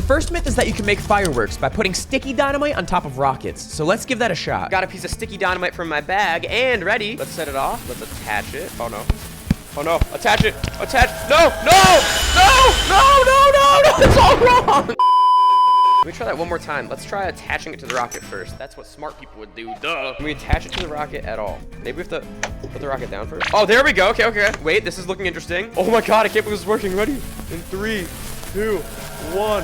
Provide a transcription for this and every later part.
first myth is that you can make fireworks by putting sticky dynamite on top of rockets. So let's give that a shot. Got a piece of sticky dynamite from my bag and ready. Let's set it off. Let's attach it. Oh no. Oh no. Attach it. Attach. No. No. No. It's all wrong. Let me try that one more time. Let's try attaching it to the rocket first. That's what smart people would do. Duh. Can we attach it to the rocket at all? Maybe we have to put the rocket down first. Oh, there we go. Okay. Wait, this is looking interesting. Oh my god, I can't believe this is working. Ready? In 3, 2, 1.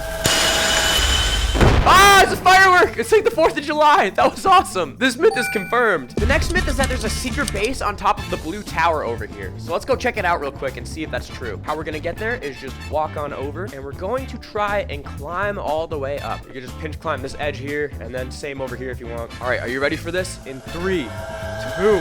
Ah, it's a firework! It's like the 4th of July. That was awesome. This myth is confirmed. The next myth is that there's a secret base on top of the blue tower over here. So let's go check it out real quick and see if that's true. How we're gonna get there is just walk on over, and we're going to try and climb all the way up. You can just pinch climb this edge here, and then same over here if you want. All right, are you ready for this? In 3, 2,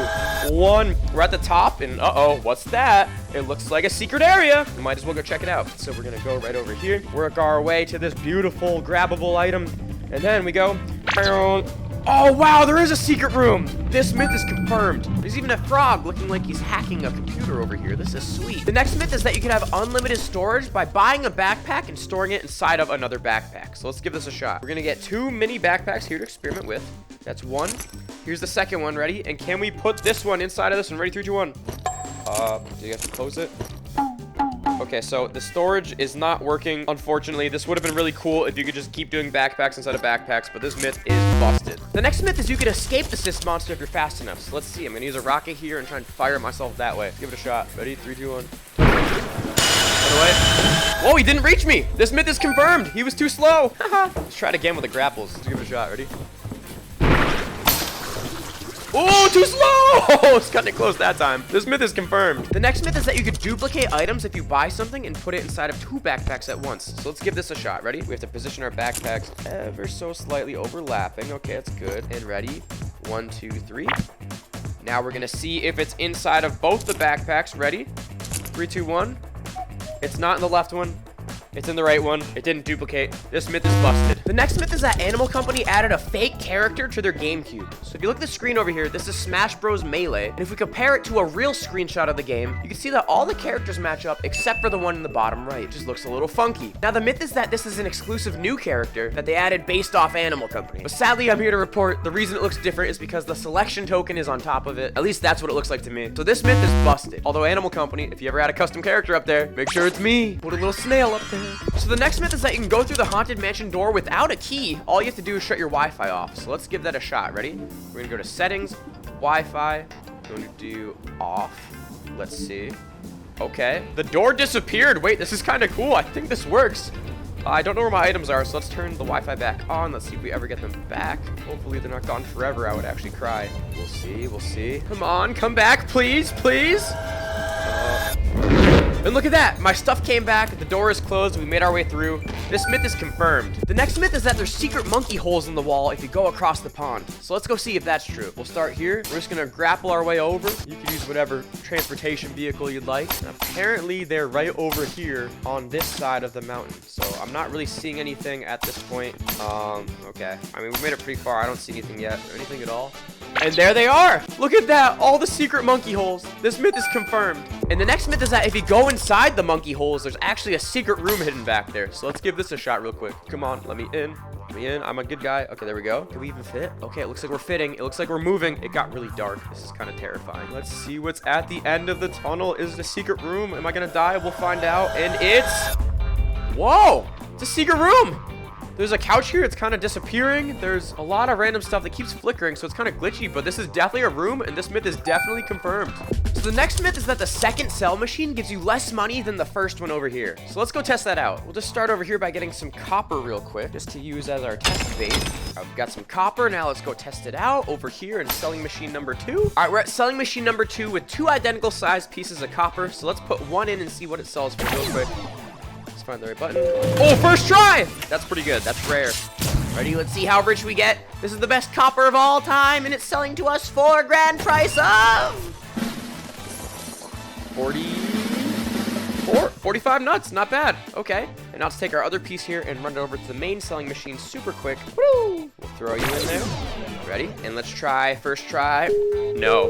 1. We're at the top, and uh-oh, what's that? It looks like a secret area. We might as well go check it out. So we're gonna go right over here, work our way to this beautiful grabbable item, and then we go. Oh wow, there is a secret room. This myth is confirmed. There's even a frog looking like he's hacking a computer over here. This is sweet. The next myth is that you can have unlimited storage by buying a backpack and storing it inside of another backpack. So let's give this a shot. We're gonna get 2 mini backpacks here to experiment with. That's 1. Here's the second one. Ready? And can we put this one inside of this one? Ready? 3, 2, 1. Do you have to close it? Okay, so the storage is not working, unfortunately. This would have been really cool if you could just keep doing backpacks instead of backpacks, but this myth is busted. The next myth is you can escape the cyst monster if you're fast enough. So let's see. I'm gonna use a rocket here and try and fire myself that way. Give it a shot. Ready? 3, 2, 1. By the way. Whoa, he didn't reach me. This myth is confirmed. He was too slow. Let's try it again with the grapples. Let's give it a shot. Ready? Oh, too slow! It's cutting it close that time. This myth is confirmed. The next myth is that you could duplicate items if you buy something and put it inside of 2 backpacks at once. So let's give this a shot. Ready? We have to position our backpacks ever so slightly overlapping. Okay, that's good. And ready? 1, 2, 3. Now we're gonna see if it's inside of both the backpacks. Ready? 3, 2, 1. It's not in the left one. It's in the right one. It didn't duplicate. This myth is busted. The next myth is that Animal Company added a fake character to their GameCube. So if you look at the screen over here, this is Smash Bros. Melee. And if we compare it to a real screenshot of the game, you can see that all the characters match up except for the one in the bottom right. It just looks a little funky. Now the myth is that this is an exclusive new character that they added based off Animal Company. But sadly, I'm here to report the reason it looks different is because the selection token is on top of it. At least that's what it looks like to me. So this myth is busted. Although Animal Company, if you ever had a custom character up there, make sure it's me. Put a little snail up there. So the next myth is that you can go through the haunted mansion door without a key. All you have to do is shut your Wi-Fi off. So let's give that a shot. Ready? We're gonna go to settings, Wi-Fi. We're going to do off. Let's see. Okay. The door disappeared. Wait, this is kind of cool. I think this works. I don't know where my items are, so let's turn the Wi-Fi back on. Let's see if we ever get them back. Hopefully they're not gone forever. I would actually cry. We'll see. We'll see. Come on, come back, please, please. And look at that. My stuff came back. The door is closed. We made our way through. This myth is confirmed. The next myth is that there's secret monkey holes in the wall if you go across the pond. So let's go see if that's true. We'll start here. We're just going to grapple our way over. You can use whatever transportation vehicle you'd like. And apparently, they're right over here on this side of the mountain. So I'm not really seeing anything at this point. Okay. I mean, we made it pretty far. I don't see anything yet. Anything at all. And there they are. Look at that. All the secret monkey holes. This myth is confirmed. And the next myth is that if you go inside the monkey holes, there's actually a secret room hidden back there. So let's give this a shot real quick. Come on, let me in. Let me in. I'm a good guy. Okay, there we go. Can we even fit? Okay, it looks like we're fitting. It looks like we're moving. It got really dark. This is kind of terrifying. Let's see what's at the end of the tunnel. Is it a secret room? Am I gonna die? We'll find out. And it's... Whoa! It's a secret room! There's a couch here. It's kind of disappearing. There's a lot of random stuff that keeps flickering, so it's kind of glitchy, but this is definitely a room, and this myth is definitely confirmed. So the next myth is that the second sell machine gives you less money than the first one over here. So let's go test that out. We'll just start over here by getting some copper real quick, just to use as our test bait. We've got some copper. Now let's go test it out over here in selling machine number 2. All right, we're at selling machine number 2 with 2 identical sized pieces of copper. So let's put one in and see what it sells for real quick. Find the right button. Oh, first try! That's pretty good. That's rare. Ready? Let's see how rich we get. This is the best copper of all time, and it's selling to us for a grand price of 45 nuts. Not bad. Okay. And now let's take our other piece here and run it over to the main selling machine super quick. Woo! We'll throw you in there. Ready? And let's try. First try. No.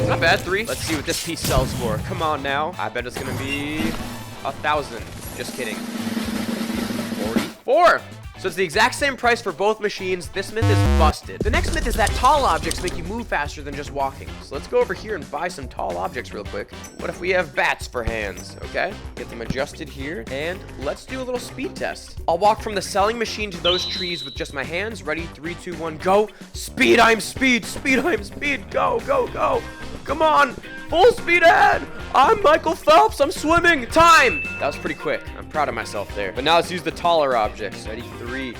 Not bad. 3. Let's see what this piece sells for. Come on now. I bet it's gonna be 1,000. Just kidding. 44. 4. So it's the exact same price for both machines. This myth is busted. The next myth is that tall objects make you move faster than just walking. So let's go over here and buy some tall objects real quick. What if we have bats for hands? Okay, get them adjusted here. And let's do a little speed test. I'll walk from the selling machine to those trees with just my hands. Ready? 3, 2, 1, go. Speed, I'm speed. Speed, I'm speed. Go, go, go. Come on. Full speed ahead. I'm Michael Phelps. I'm swimming. Time. That was pretty quick. I'm proud of myself there. But now let's use the taller objects. Ready? 3,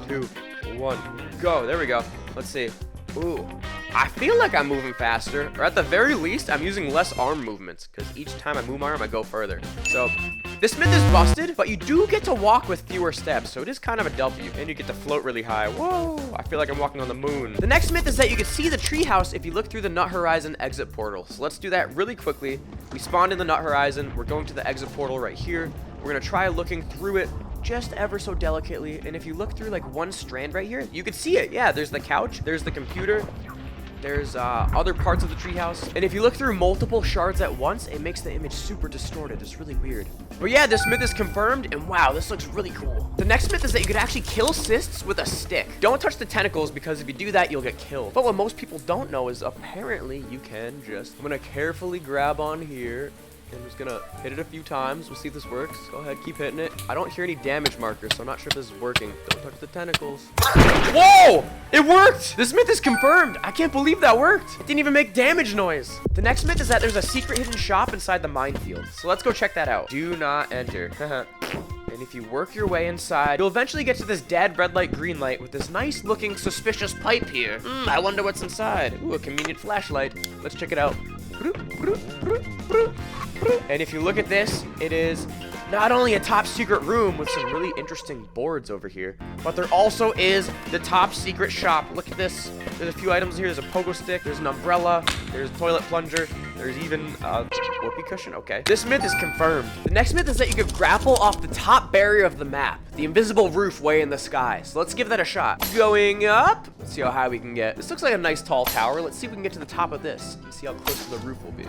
2, 1, go. There we go. Let's see. Ooh. I feel like I'm moving faster. Or at the very least, I'm using less arm movements. Because each time I move my arm, I go further. So this myth is busted, but you do get to walk with fewer steps. So it is kind of a W. And you get to float really high. Whoa. I feel like I'm walking on the moon. The next myth is that you can see the treehouse if you look through the Nut Horizon exit portal. So let's do that really quickly. We spawned in the Nut Horizon. We're going to the exit portal right here. We're going to try looking through it just ever so delicately. And if you look through like one strand right here, you can see it. Yeah, there's the couch. There's the computer. There's other parts of the treehouse. And if you look through multiple shards at once, it makes the image super distorted. It's really weird. But yeah, this myth is confirmed. And wow, this looks really cool. The next myth is that you could actually kill cysts with a stick. Don't touch the tentacles because if you do that, you'll get killed. But what most people don't know is apparently you can just... I'm going to carefully grab on here. I'm just gonna hit it a few times. We'll see if this works. Go ahead, keep hitting it. I don't hear any damage markers, so I'm not sure if this is working. Don't touch the tentacles. Whoa! It worked! This myth is confirmed. I can't believe that worked. It didn't even make damage noise. The next myth is that there's a secret hidden shop inside the minefield. So let's go check that out. Do not enter. And if you work your way inside, you'll eventually get to this dead red light, green light with this nice looking suspicious pipe here. I wonder what's inside. Ooh, a convenient flashlight. Let's check it out. And if you look at this, it is not only a top secret room with some really interesting boards over here, but there also is the top secret shop. Look at this. There's a few items here. There's a pogo stick. There's an umbrella. There's a toilet plunger. There's even a whoopee cushion. Okay. This myth is confirmed. The next myth is that you could grapple off the top barrier of the map, the invisible roof way in the sky. So let's give that a shot. Going up. Let's see how high we can get. This looks like a nice tall tower. Let's see if we can get to the top of this and see how close to the roof we'll be.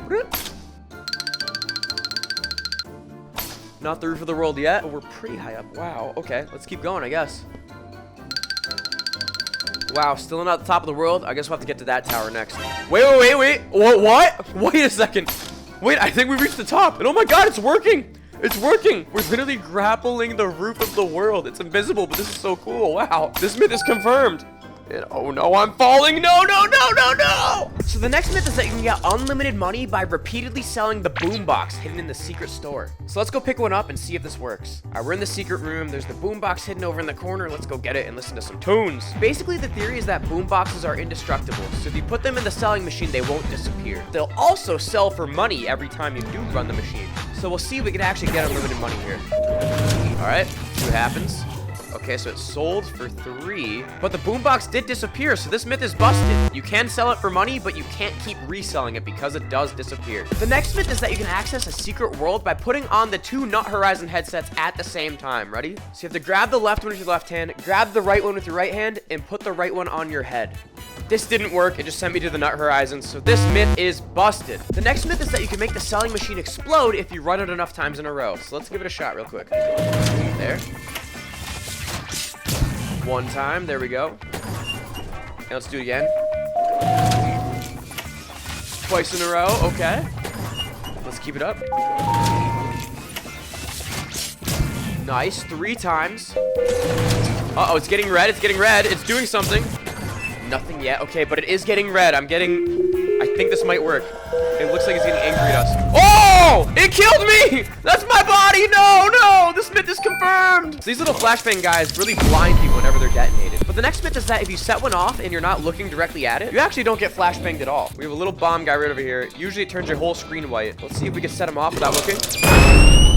Not the roof of the world yet, but we're pretty high up. Wow, okay, let's keep going, I guess. Wow, still not the top of the world. I guess we'll have to get to that tower next. Wait. What? Wait a second. Wait, I think we reached the top. And oh my god, it's working. It's working. We're literally grappling the roof of the world. It's invisible, but this is so cool. Wow, this myth is confirmed. And oh no, I'm falling. No. So the next myth is that you can get unlimited money by repeatedly selling the Boombox hidden in the secret store. So let's go pick one up and see if this works. All right, we're in the secret room. There's the Boombox hidden over in the corner. Let's go get it and listen to some tunes. Basically, the theory is that Boomboxes are indestructible. So if you put them in the selling machine, they won't disappear. They'll also sell for money every time you do run the machine. So we'll see if we can actually get unlimited money here. All right, see what happens. Okay, so it sold for 3, but the Boombox did disappear, so this myth is busted. You can sell it for money, but you can't keep reselling it because it does disappear. The next myth is that you can access a secret world by putting on the 2 Nut Horizon headsets at the same time. Ready? So you have to grab the left one with your left hand, grab the right one with your right hand, and put the right one on your head. This didn't work. It just sent me to the Nut Horizon, so this myth is busted. The next myth is that you can make the selling machine explode if you run it enough times in a row. So let's give it a shot real quick. There. One time, there we go. And let's do it again. Twice in a row, okay. Let's keep it up. Nice, 3 times. Uh-oh, it's getting red, it's doing something. Nothing yet, okay, but it is getting red. I think this might work. It looks like it's getting angry at us. Oh! It killed me! That's my body! No! This myth is confirmed! So these little flashbang guys really blind people whenever they're detonated. But the next myth is that if you set one off and you're not looking directly at it, you actually don't get flashbanged at all. We have a little bomb guy right over here. Usually it turns your whole screen white. Let's see if we can set him off without looking.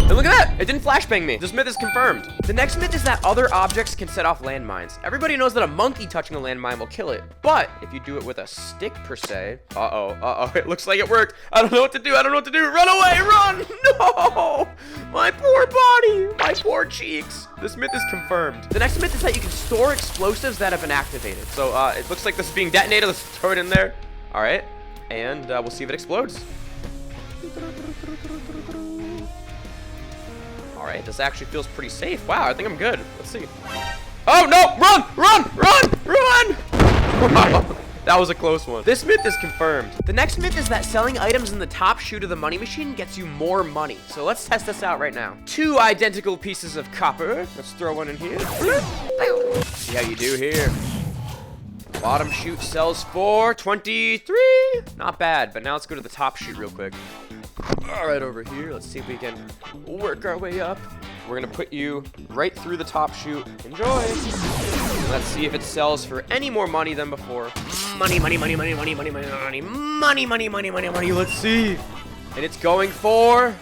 And look at that! It didn't flashbang me. This myth is confirmed. The next myth is that other objects can set off landmines. Everybody knows that a monkey touching a landmine will kill it. But if you do it with a stick per se... Uh-oh. It looks like it worked. I don't know what to do. Run away! Run! No! My poor body! My poor cheeks! This myth is confirmed. The next myth is that you can store explosives that have been activated. So, it looks like this is being detonated. Let's throw it in there. Alright. And, we'll see if it explodes. All right, this actually feels pretty safe. Wow, I think I'm good. Let's see. Oh, no, run! That was a close one. This myth is confirmed. The next myth is that selling items in the top chute of the money machine gets you more money. So let's test this out right now. 2 identical pieces of copper. Let's throw one in here. See how you do here. Bottom chute sells for 23. Not bad, but now let's go to the top chute real quick. All right, over here. Let's see if we can work our way up. We're gonna put you right through the top chute. Enjoy. Let's see if it sells for any more money than before. Money. Let's see. And it's going for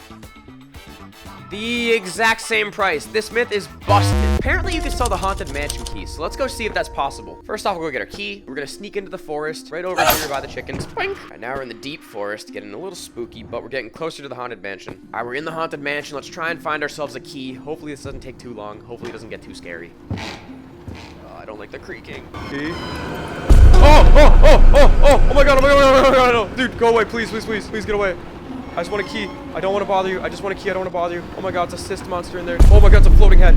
the exact same price. This myth is busted. Apparently you can sell the haunted mansion key, so let's go see if that's possible. First off, we'll go get our key. We're gonna sneak into the forest right over here by the chickens. Boink. And now we're in the deep forest, getting a little spooky, but we're getting closer to the haunted mansion. All right, we're in the haunted mansion. Let's try and find ourselves a key. Hopefully this doesn't take too long. Hopefully it doesn't get too scary. I don't like the creaking. Key. Oh my god, no. Dude, go away, please get away. I just want a key. I don't want to bother you. I just want a key. I don't want to bother you. Oh my god, it's a cyst monster in there. Oh my god, it's a floating head.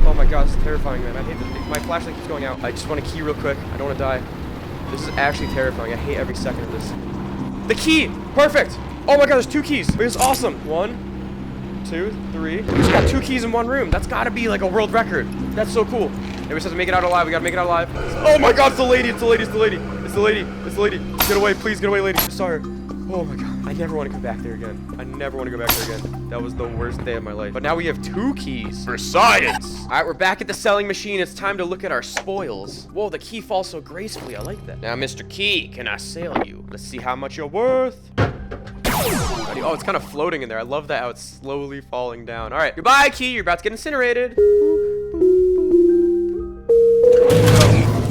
Oh my god, it's terrifying, man. I hate that. My flashlight keeps going out. I just want a key real quick. I don't want to die. This is actually terrifying. I hate every second of this. The key! Perfect! Oh my god, there's 2 keys. This is awesome. 1, 2, 3. We just got 2 keys in one room. That's gotta be like a world record. That's so cool. Maybe we just have to make it out alive. We gotta make it out alive. Oh my god, it's the lady. Get away, please get away, lady. I saw her. Oh my god. I never want to come back there again. I never want to go back there again. That was the worst day of my life. But now we have 2 keys. For science! Alright, we're back at the selling machine. It's time to look at our spoils. Whoa, the key falls so gracefully. I like that. Now, Mr. Key, can I sell you? Let's see how much you're worth. Oh, it's kind of floating in there. I love that how it's slowly falling down. Alright, goodbye, Key. You're about to get incinerated.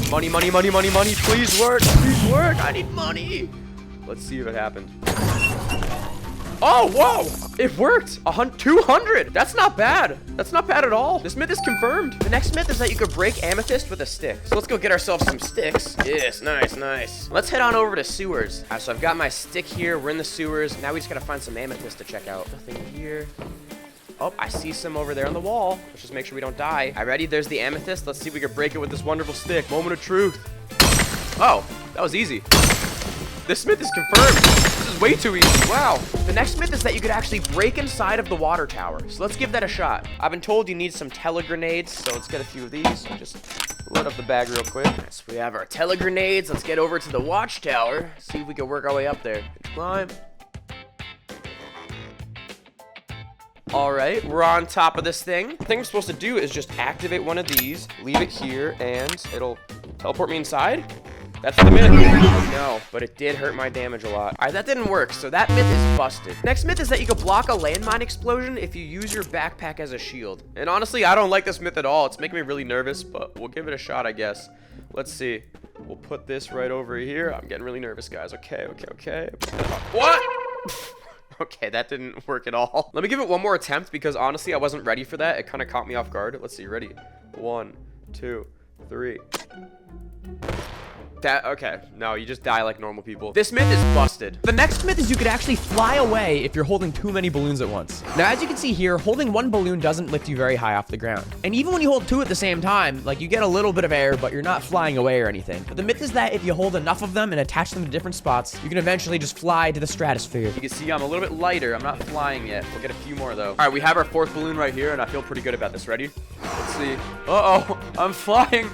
Money. Please work. I need money. Let's see if it happened. Oh, whoa! It worked! 200! That's not bad. That's not bad at all. This myth is confirmed. The next myth is that you could break Amethyst with a stick. So let's go get ourselves some sticks. Yes, nice. Let's head on over to sewers. All right, so I've got my stick here. We're in the sewers. Now we just gotta find some Amethyst to check out. Nothing here. Oh, I see some over there on the wall. Let's just make sure we don't die. All right, ready? There's the Amethyst. Let's see if we can break it with this wonderful stick. Moment of truth. Oh, that was easy. This myth is confirmed. This is way too easy. Wow. The next myth is that you could actually break inside of the water tower. So let's give that a shot. I've been told you need some telegrenades, so let's get a few of these. Just load up the bag real quick. So we have our telegrenades. Let's get over to the watchtower. See if we can work our way up there. Climb. All right, we're on top of this thing. The thing I'm supposed to do is just activate one of these, leave it here, and it'll teleport me inside. That's the myth. No, but it did hurt my damage a lot. All right, that didn't work, so that myth is busted. Next myth is that you can block a landmine explosion if you use your backpack as a shield. And honestly, I don't like this myth at all. It's making me really nervous, but we'll give it a shot, I guess. Let's see. We'll put this right over here. I'm getting really nervous, guys. Okay. What? Okay, that didn't work at all. Let me give it one more attempt because honestly, I wasn't ready for that. It kind of caught me off guard. Let's see. Ready? 1, 2, 3. Okay, no, you just die like normal people. This myth is busted. The next myth is you could actually fly away if you're holding too many balloons at once. Now, as you can see here, holding one balloon doesn't lift you very high off the ground. And even when you hold 2 at the same time, like you get a little bit of air, but you're not flying away or anything. But the myth is that if you hold enough of them and attach them to different spots, you can eventually just fly to the stratosphere. You can see I'm a little bit lighter. I'm not flying yet. We'll get a few more though. All right, we have our 4th balloon right here, and I feel pretty good about this. Ready? Let's see. Uh-oh, I'm flying.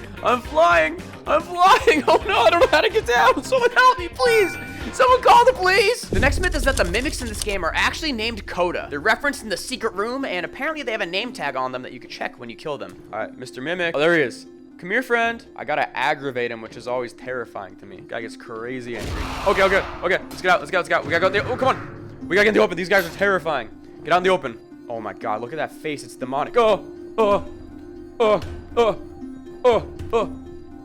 Oh no, I don't know how to get down. Someone help me, please. Someone call the police. The next myth is that the mimics in this game are actually named Coda. They're referenced in the secret room, and apparently they have a name tag on them that you can check when you kill them. All right, Mr. Mimic. Oh, there he is. Come here, friend. I gotta aggravate him, which is always terrifying to me. Guy gets crazy angry. Okay. Let's get out. We gotta go in the, oh, come on. We gotta get in the open. These guys are terrifying. Get out in the open. Oh my God, look at that face. It's demonic.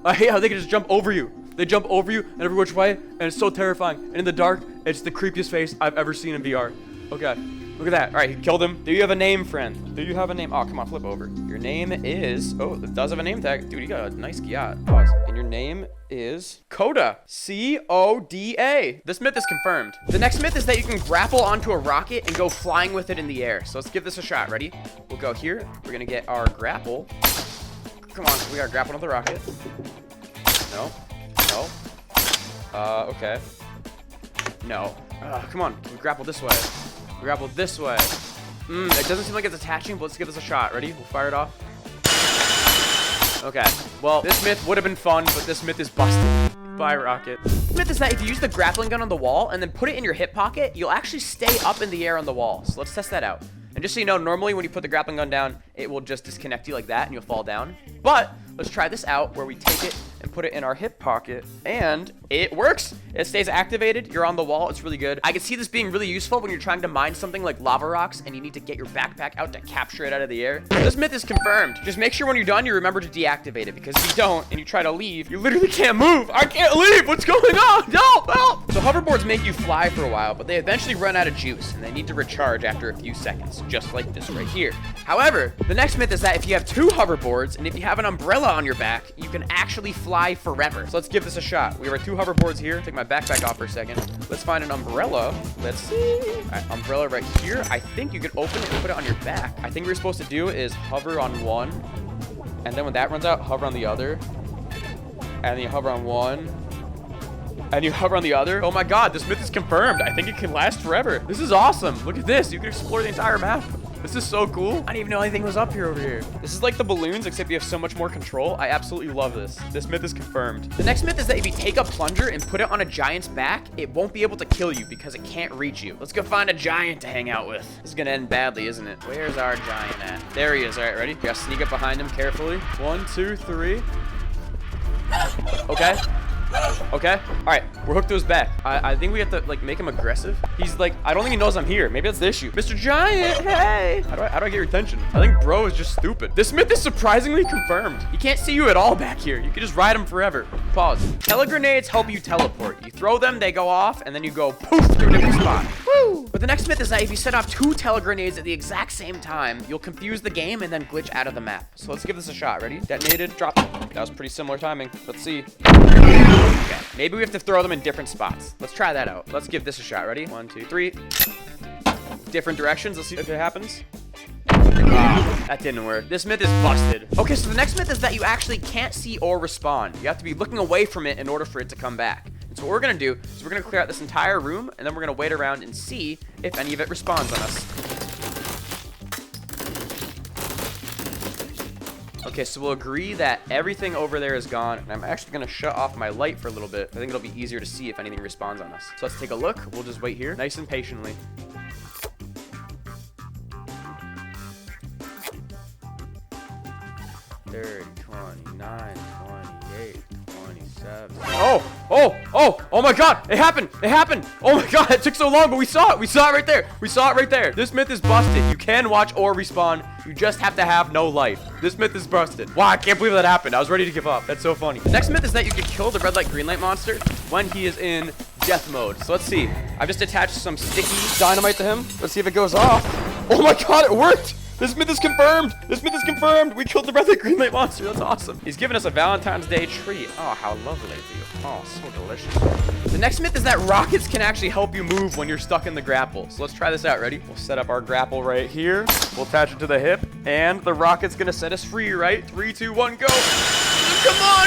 I hate how they can just jump over you. They jump over you and every which way, and it's so terrifying. And in the dark, it's the creepiest face I've ever seen in VR. Okay. Look at that. All right, he killed him. Do you have a name, friend? Do you have a name? Oh, come on, flip over. Your name is... Oh, it does have a name tag. Dude, you got a nice yacht. Pause. And your name is Coda. C-O-D-A. This myth is confirmed. The next myth is that you can grapple onto a rocket and go flying with it in the air. So let's give this a shot. Ready? We'll go here. We're going to get our grapple. Come on. We got to grapple onto the rocket. No. No. Okay. No. Come on. We grapple this way. We grapple this way. It doesn't seem like it's attaching, but let's give this a shot. Ready? We'll fire it off. Okay. Well, this myth would have been fun, but this myth is busted. Bye, rocket. The myth is that if you use the grappling gun on the wall and then put it in your hip pocket, you'll actually stay up in the air on the wall. So let's test that out. And just so you know, normally when you put the grappling gun down, it will just disconnect you like that and you'll fall down. But let's try this out where we take it and put it in our hip pocket and it works. It stays activated. You're on the wall. It's really good. I can see this being really useful when you're trying to mine something like lava rocks and you need to get your backpack out to capture it out of the air. This myth is confirmed. Just make sure when you're done, you remember to deactivate it, because if you don't and you try to leave, you literally can't move. I can't leave. What's going on? No, help. So hoverboards make you fly for a while, but they eventually run out of juice and they need to recharge after a few seconds, just like this right here. However, the next myth is that if you have 2 hoverboards and if you have an umbrella on your back, you can actually fly forever. So let's give this a shot. We have our 2 hoverboards here. Take my backpack off for a second. Let's find an umbrella. Let's see. All right, umbrella right here. I think you can open it and put it on your back. I think what you're supposed to do is hover on one, and then when that runs out, hover on the other, and then you hover on one, and you hover on the other. Oh my god, this myth is confirmed. I think it can last forever. This is awesome. Look at this. You can explore the entire map. This is so cool. I didn't even know anything was up here over here. This is like the balloons, except you have so much more control. I absolutely love this. This myth is confirmed. The next myth is that if you take a plunger and put it on a giant's back, it won't be able to kill you because it can't reach you. Let's go find a giant to hang out with. This is gonna end badly, isn't it? Where's our giant at? There he is. All right, ready? You gotta sneak up behind him carefully. 1, 2, 3. Okay. Okay. All right. We're hooked to his back. I think we have to, like, make him aggressive. He's like, I don't think he knows I'm here. Maybe that's the issue. Mr. Giant, hey. How do I get your attention? I think bro is just stupid. This myth is surprisingly confirmed. He can't see you at all back here. You can just ride him forever. Pause. Telegrenades help you teleport. You throw them, they go off, and then you go poof to a different spot. Woo! But the next myth is that if you set off 2 telegrenades at the exact same time, you'll confuse the game and then glitch out of the map. So let's give this a shot. Ready? Detonated, drop. That was pretty similar timing. Let's see. Okay, maybe we have to throw them in different spots. Let's try that out. Let's give this a shot. Ready? 1, 2, 3. Different directions. Let's see if it happens. That didn't work. This myth is busted. Okay, so the next myth is that you actually can't see or respawn. You have to be looking away from it in order for it to come back. And so what we're gonna do is we're gonna clear out this entire room, and then we're gonna wait around and see if any of it respawns on us. Okay, so we'll agree that everything over there is gone, and I'm actually gonna shut off my light for a little bit. I think it'll be easier to see if anything respawns on us. So let's take a look. We'll just wait here, nice and patiently. 30, 29, 28, 27. Oh my god, it happened. Oh my god, it took so long, but we saw it right there. This myth is busted. You can watch or respawn. You just have to have no life. This myth is busted. Wow, I can't believe that happened. I was ready to give up. That's so funny. The next myth is that you can kill the red light, green light monster when he is in death mode. So let's see. I've just attached some sticky dynamite to him. Let's see if it goes off. Oh my god, it worked. This myth is confirmed. We killed the red light, green light monster. That's awesome. He's giving us a Valentine's Day treat. Oh, how lovely of you. Oh, so delicious. The next myth is that rockets can actually help you move when you're stuck in the grapple. So let's try this out. Ready? We'll set up our grapple right here. We'll attach it to the hip, and the rocket's gonna set us free, right? 3, 2, 1, go. Come on.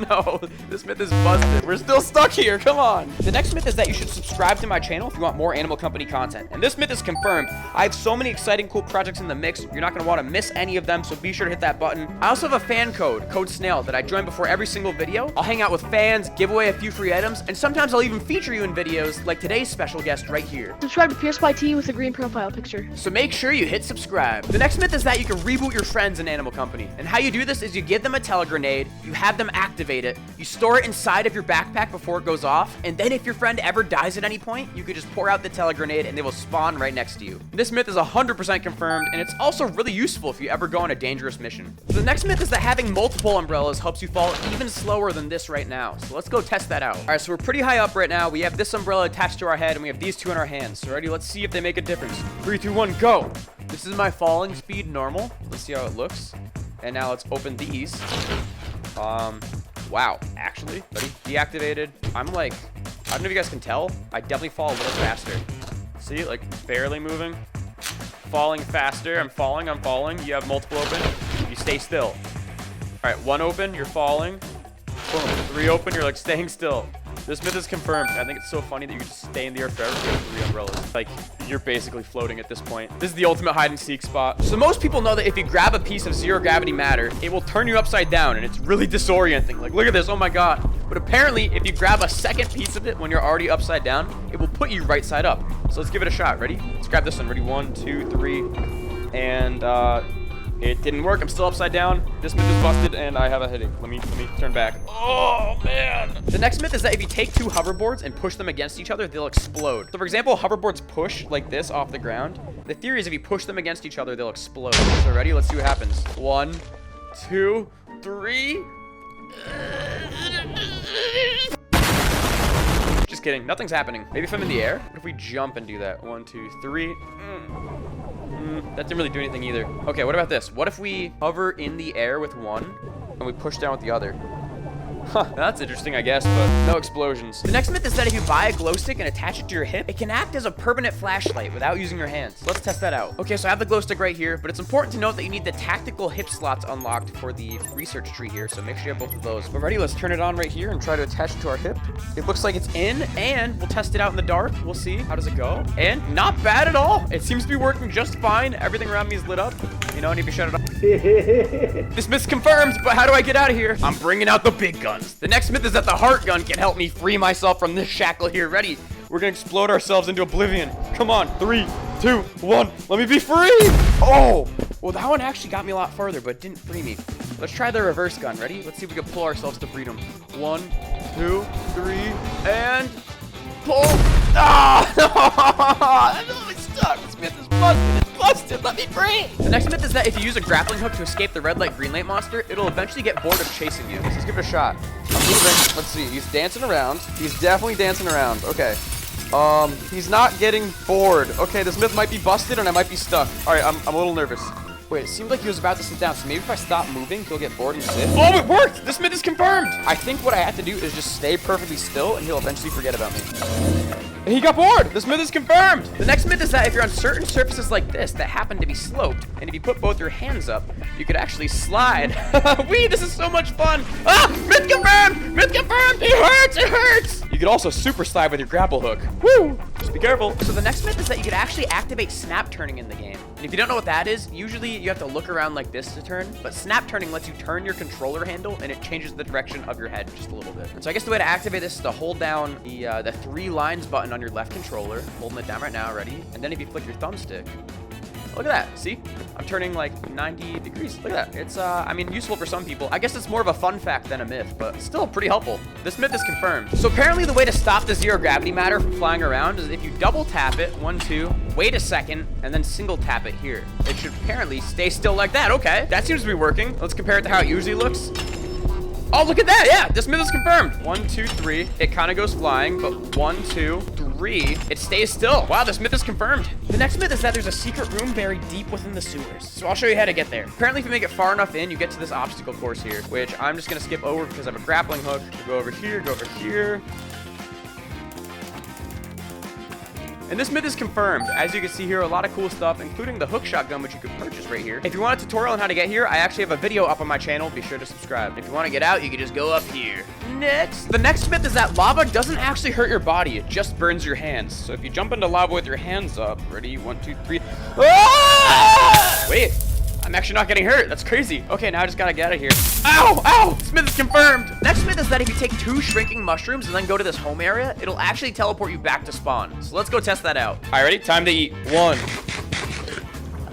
No, this myth is busted. We're still stuck here. Come on. The next myth is that you should subscribe to my channel if you want more Animal Company content. And this myth is confirmed. I have so many exciting, cool projects in the mix. You're not going to want to miss any of them, so be sure to hit that button. I also have a fan code SNAIL, that I join before every single video. I'll hang out with fans, give away a few free items, and sometimes I'll even feature you in videos like today's special guest right here. Subscribe to PierceYT with a green profile picture. So make sure you hit subscribe. The next myth is that you can reboot your friends in Animal Company. And how you do this is you you give them a telegrenade, you have them activate it, you store it inside of your backpack before it goes off, and then if your friend ever dies at any point, you could just pour out the telegrenade and they will spawn right next to you. This myth is 100% confirmed, and it's also really useful if you ever go on a dangerous mission. The next myth is that having multiple umbrellas helps you fall even slower than this right now. So let's go test that out. All right, so we're pretty high up right now. We have this umbrella attached to our head, and we have these two in our hands. So ready? Let's see if they make a difference. 3, 2, 1, go. This is my falling speed normal. Let's see how it looks. And now let's open these. Wow, actually, ready? Deactivated. I'm like, I don't know if you guys can tell. I definitely fall a little faster. See, like barely moving. Falling faster. I'm falling. You have multiple open. You stay still. All right, 1 open, you're falling. Boom. 3 open, you're like staying still. This myth is confirmed. I think it's so funny that you just stay in the air forever if you have 3 umbrellas. Like, you're basically floating at this point. This is the ultimate hide and seek spot. So most people know that if you grab a piece of zero gravity matter, it will turn you upside down, and it's really disorienting. Like, look at this, oh my God. But apparently, if you grab a second piece of it when you're already upside down, it will put you right side up. So let's give it a shot. Ready? Let's grab this one. Ready? 1, 2, 3. And, it didn't work. I'm still upside down. This myth is busted, and I have a headache. Let me turn back. Oh, man. The next myth is that if you take 2 hoverboards and push them against each other, they'll explode. So, for example, hoverboards push like this off the ground. The theory is if you push them against each other, they'll explode. So, ready? Let's see what happens. 1, 2, 3. Just kidding. Nothing's happening. Maybe if I'm in the air? What if we jump and do that? 1, 2, 3. That didn't really do anything either. Okay, what about this? What if we hover in the air with one and we push down with the other? Huh, that's interesting, I guess, but no explosions. The next myth is that if you buy a glow stick and attach it to your hip, it can act as a permanent flashlight without using your hands. So let's test that out. Okay, so I have the glow stick right here, but it's important to note that you need the tactical hip slots unlocked for the research tree here, so make sure you have both of those. But ready, let's turn it on right here and try to attach it to our hip. It looks like it's in, and we'll test it out in the dark. We'll see. How does it go? And not bad at all. It seems to be working just fine. Everything around me is lit up. You know, I need to shut it off. This myth's confirmed, but how do I get out of here? I'm bringing out the big guns. The next myth is that the heart gun can help me free myself from this shackle here. Ready? We're gonna explode ourselves into oblivion. Come on, 3, 2, 1. Let me be free. Oh, well, that one actually got me a lot further, but didn't free me. Let's try the reverse gun. Ready? Let's see if we can pull ourselves to freedom. 1, 2, 3, and pull. Ah! I'm really stuck. This myth is busted. It's busted. Let me free. The next myth is that if you use a grappling hook to escape the red light, green light monster, it'll eventually get bored of chasing you. Let's give it a shot. I'm moving. Let's see. He's dancing around. He's definitely dancing around. Okay. He's not getting bored. Okay, this myth might be busted and I might be stuck. All right, I'm a little nervous. Wait, it seemed like he was about to sit down, so maybe if I stop moving, he'll get bored and sit. Oh, it worked! This myth is confirmed! I think what I have to do is just stay perfectly still, and he'll eventually forget about me. And he got bored! This myth is confirmed! The next myth is that if you're on certain surfaces like this that happen to be sloped, and if you put both your hands up, you could actually slide. Wee, this is so much fun! Ah! Myth confirmed! Myth confirmed! It hurts! It hurts! You could also super slide with your grapple hook. Woo! Just be careful. So the next myth is that you could actually activate snap turning in the game. And if you don't know what that is, usually you have to look around like this to turn, but snap turning lets you turn your controller handle and it changes the direction of your head just a little bit. And so I guess the way to activate this is to hold down the 3 lines button on your left controller, holding it down right now, ready? And then if you flick your thumbstick, look at that, see? I'm turning like 90 degrees. Look at that. It's, I mean, useful for some people. I guess it's more of a fun fact than a myth, but still pretty helpful. This myth is confirmed. So apparently the way to stop the zero gravity matter from flying around is if you double tap it, 1, 2, wait a second, and then single tap it here. It should apparently stay still like that. Okay, that seems to be working. Let's compare it to how it usually looks. Oh, look at that. Yeah, this myth is confirmed. 1, 2, 3. It kind of goes flying, but 1, 2, 3. It stays still. Wow, this myth is confirmed. The next myth is that there's a secret room buried deep within the sewers. So I'll show you how to get there. Apparently, if you make it far enough in, you get to this obstacle course here, which I'm just going to skip over because I have a grappling hook. Go over here, go over here. And this myth is confirmed. As you can see here, a lot of cool stuff, including the hookshot gun, which you can purchase right here. If you want a tutorial on how to get here, I actually have a video up on my channel. Be sure to subscribe. If you want to get out, you can just go up here. Next. The next myth is that lava doesn't actually hurt your body. It just burns your hands. So if you jump into lava with your hands up, ready? 1, 2, 3. Ah! Wait. I'm actually not getting hurt. That's crazy. Okay, now I just gotta get out of here. Ow! Ow! This myth is confirmed. Next myth is that if you take 2 shrinking mushrooms and then go to this home area, it'll actually teleport you back to spawn. So let's go test that out. All right, ready? Time to eat. 1.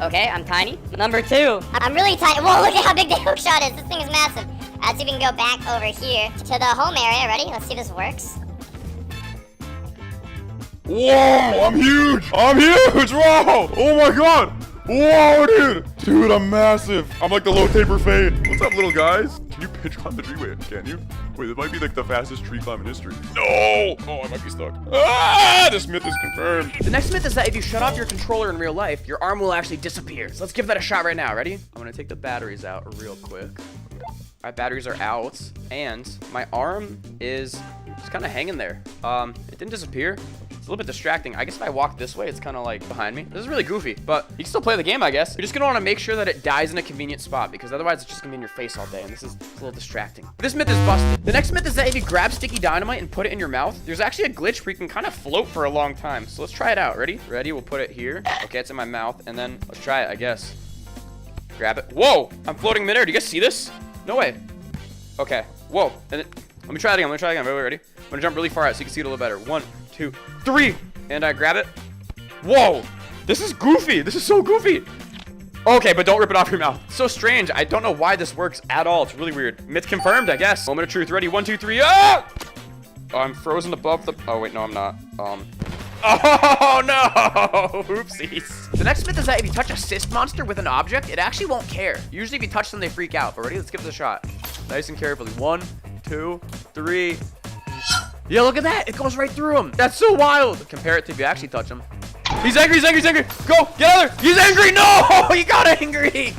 Okay, I'm tiny. Number 2. I'm really tiny. Whoa, look at how big the hookshot is. This thing is massive. Let's see if we can go back over here to the home area. Ready? Let's see if this works. Whoa, I'm huge! I'm huge! Whoa! Oh my god! Whoa, dude! Dude, I'm massive. I'm like the low taper fade. What's up, little guys? Can you pitch climb the tree? Wait, can you? Wait, it might be like the fastest tree climb in history. No! Oh, I might be stuck. Ah! This myth is confirmed. The next myth is that if you shut off your controller in real life, your arm will actually disappear. So let's give that a shot right now. Ready? I'm gonna take the batteries out real quick. All right, batteries are out, and my arm is just kind of hanging there. It didn't disappear. It's a little bit distracting. I guess if I walk this way, it's kind of like behind me. This is really goofy, but you can still play the game, I guess. You're just gonna want to make sure that it dies in a convenient spot, because otherwise it's just gonna be in your face all day, and this is a little distracting. This myth is busted. The next myth is that if you grab sticky dynamite and put it in your mouth, there's actually a glitch where you can kind of float for a long time. So let's try it out. Ready? Ready? We'll put it here. Okay, it's in my mouth, and then let's try it, I guess. Grab it. Whoa! I'm floating midair. Do you guys see this? No way. Okay. Whoa. And then, let me try it again. Let me try it again. Ready? I'm gonna jump really far out so you can see it a little better. 1, 2, 3. And I grab it. Whoa. This is goofy. This is so goofy. Okay, but don't rip it off your mouth. So strange. I don't know why this works at all. It's really weird. Myth confirmed, I guess. Moment of truth. Ready? 1, 2, 3. Ah! Oh, I'm frozen above the... Oh, wait. No, I'm not. Oh, no. Oopsies. The next myth is that if you touch a cyst monster with an object, it actually won't care. Usually if you touch them, they freak out. But ready? Let's give it a shot. Nice and carefully. 1, 2, 3. Yeah, look at that. It goes right through him. That's so wild. Compare it to if you actually touch him. He's angry. He's angry. He's angry. Go. Get out of there. He's angry. No. He got angry.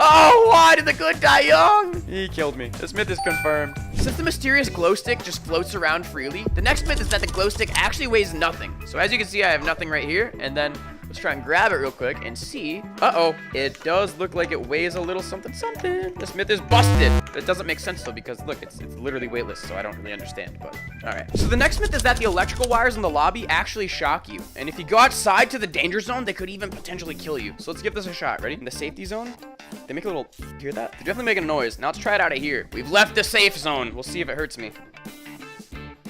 Oh, why did the good die young? He killed me. This myth is confirmed. Since the mysterious glow stick just floats around freely, the next myth is that the glow stick actually weighs nothing. So as you can see, I have nothing right here. And then let's try and grab it real quick and see. Uh-oh. It does look like it weighs a little something something. This myth is busted. It doesn't make sense though, because look, it's literally weightless, so I don't really understand, but all right. So the next myth is that the electrical wires in the lobby actually shock you. And if you go outside to the danger zone, they could even potentially kill you. So let's give this a shot. Ready? In the safety zone, they make a little, hear that? They're definitely making a noise. Now let's try it out of here. We've left the safe zone. We'll see if it hurts me.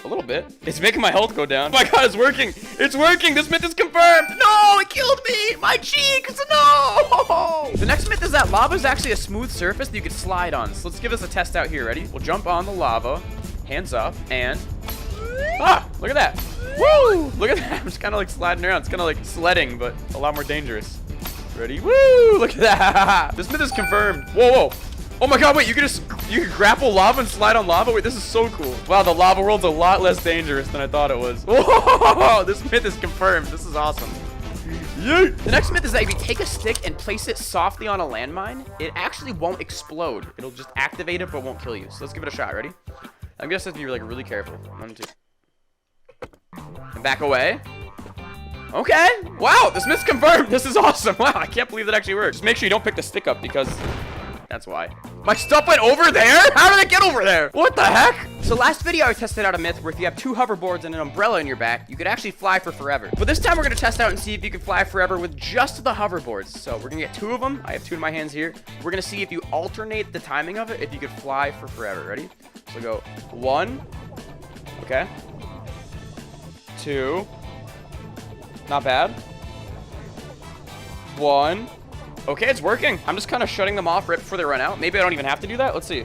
A little bit. It's making my health go down. Oh my god, it's working. It's working. This myth is confirmed. No, it killed me. My cheeks. No. The next myth is that lava is actually a smooth surface that you can slide on. So let's give this a test out here. Ready? We'll jump on the lava. Hands up. And... ah, look at that. Woo. Look at that. I'm just kind of like sliding around. It's kind of like sledding, but a lot more dangerous. Ready? Woo. Look at that. This myth is confirmed. Whoa, whoa. Oh my god, wait, you can grapple lava and slide on lava? Wait, this is so cool. Wow, the lava world's a lot less dangerous than I thought it was. Whoa, this myth is confirmed. This is awesome. Yeet. The next myth is that if you take a stick and place it softly on a landmine, it actually won't explode. It'll just activate it, but won't kill you. So let's give it a shot. Ready? I'm gonna have to be like really careful. 1, 2. And back away. Okay. Wow, this myth's confirmed. This is awesome. Wow, I can't believe that actually works. Just make sure you don't pick the stick up because... that's why. My stuff went over there? How did it get over there? What the heck? So last video, I tested out a myth where if you have 2 hoverboards and an umbrella in your back, you could actually fly for forever. But this time, we're going to test out and see if you can fly forever with just the hoverboards. So we're going to get 2 of them. I have 2 in my hands here. We're going to see if you alternate the timing of it, if you could fly for forever. Ready? So go 1. Okay. 2. Not bad. 1. Okay, it's working. I'm just kind of shutting them off right before they run out. Maybe I don't even have to do that. Let's see.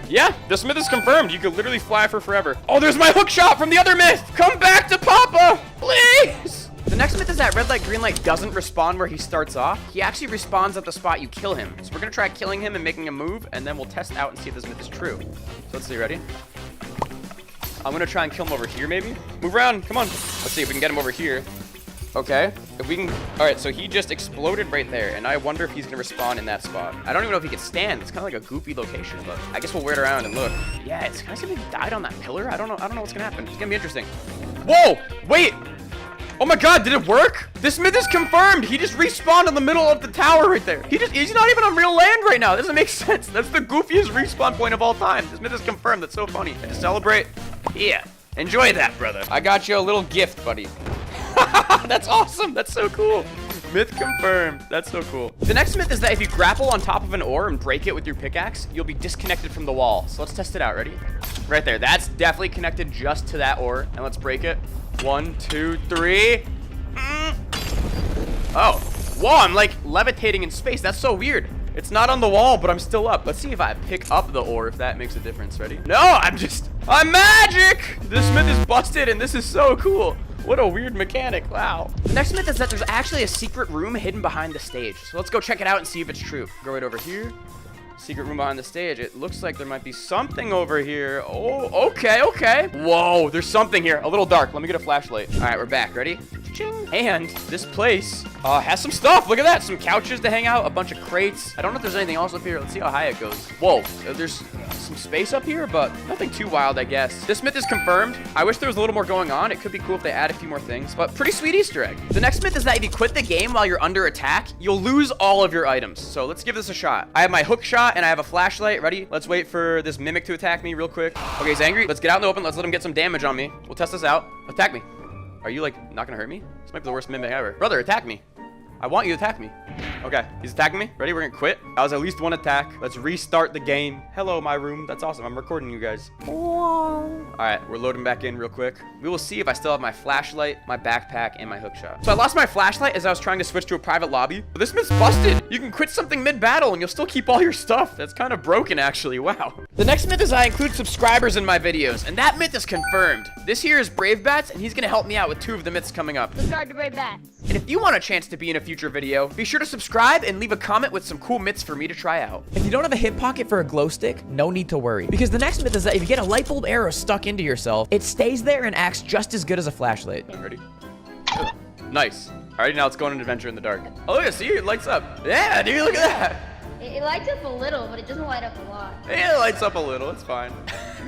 Yeah, this myth is confirmed. You could literally fly for forever. Oh, there's my hookshot from the other myth. Come back to Papa, please. The next myth is that red light, green light doesn't respawn where he starts off. He actually respawns at the spot you kill him. So we're going to try killing him and making a move, and then we'll test out and see if this myth is true. So let's see, ready? I'm going to try and kill him over here, maybe. Move around. Come on. Let's see if we can get him over here. Okay, if we can, all right, so he just exploded right there, and I wonder if he's gonna respawn in that spot. I don't even know if he can stand. It's kind of like a goofy location, but I guess we'll wear it around and look. Yeah, it's kind of like he died on that pillar. I don't know what's gonna happen. It's gonna be interesting. Whoa, wait. Oh my god, did it work? This myth is confirmed. He just respawned in the middle of the tower right there. He's not even on real land right now. It doesn't make sense. That's the goofiest respawn point of all time. This myth is confirmed. That's so funny. And to celebrate, yeah, enjoy that, brother. I got you a little gift, buddy. That's awesome. That's so cool. Myth confirmed. That's so cool. The next myth is that if you grapple on top of an ore and break it with your pickaxe, you'll be disconnected from the wall. So let's test it out. Ready? Right there. That's definitely connected just to that ore. And let's break it. 1, 2, 3. Oh, Whoa, I'm like levitating in space. That's so weird. It's not on the wall, but I'm still up. Let's see if I pick up the ore, if that makes a difference. Ready? No, I'm magic. This myth is busted, and this is so cool. What a weird mechanic. Wow. The next myth is that there's actually a secret room hidden behind the stage. So let's go check it out and see if it's true. Go right over here. Secret room behind the stage. It looks like there might be something over here. Oh, okay, okay. Whoa, there's something here. A little dark. Let me get a flashlight. All right, we're back. Ready? Ching. And this place has some stuff. Look at that. Some couches to hang out. A bunch of crates. I don't know if there's anything else up here. Let's see how high it goes. Whoa, there's some space up here, but nothing too wild, I guess. This myth is confirmed. I wish there was a little more going on. It could be cool if they add a few more things, but pretty sweet Easter egg. The next myth is that if you quit the game while you're under attack, you'll lose all of your items. So let's give this a shot. I have my hook shot and I have a flashlight. Ready? Let's wait for this mimic to attack me real quick. Okay, he's angry. Let's get out in the open. Let's let him get some damage on me. We'll test this out. Attack me. Are you like not gonna hurt me? This might be the worst mimic ever. Brother, attack me. I want you to attack me. Okay, he's attacking me. Ready? We're gonna quit. That was at least one attack. Let's restart the game. Hello, my room. That's awesome. I'm recording you guys. All right, we're loading back in real quick. We will see if I still have my flashlight, my backpack, and my hookshot. So I lost my flashlight as I was trying to switch to a private lobby. But this myth's busted. You can quit something mid-battle and you'll still keep all your stuff. That's kind of broken, actually. Wow. The next myth is I include subscribers in my videos, and that myth is confirmed. This here is Brave Bats, and he's gonna help me out with 2 of the myths coming up. Subscribe to Brave Bats. And if you want a chance to be in a future video, be sure to subscribe and leave a comment with some cool myths for me to try out. If you don't have a hip pocket for a glow stick, no need to worry. Because the next myth is that if you get a light bulb arrow stuck into yourself, it stays there and acts just as good as a flashlight. I'm ready. Nice. Alrighty, now let's go on an adventure in the dark. Oh, look, see, it lights up. Yeah, dude, look at that. It lights up a little, but it doesn't light up a lot. Yeah, it lights up a little. It's fine.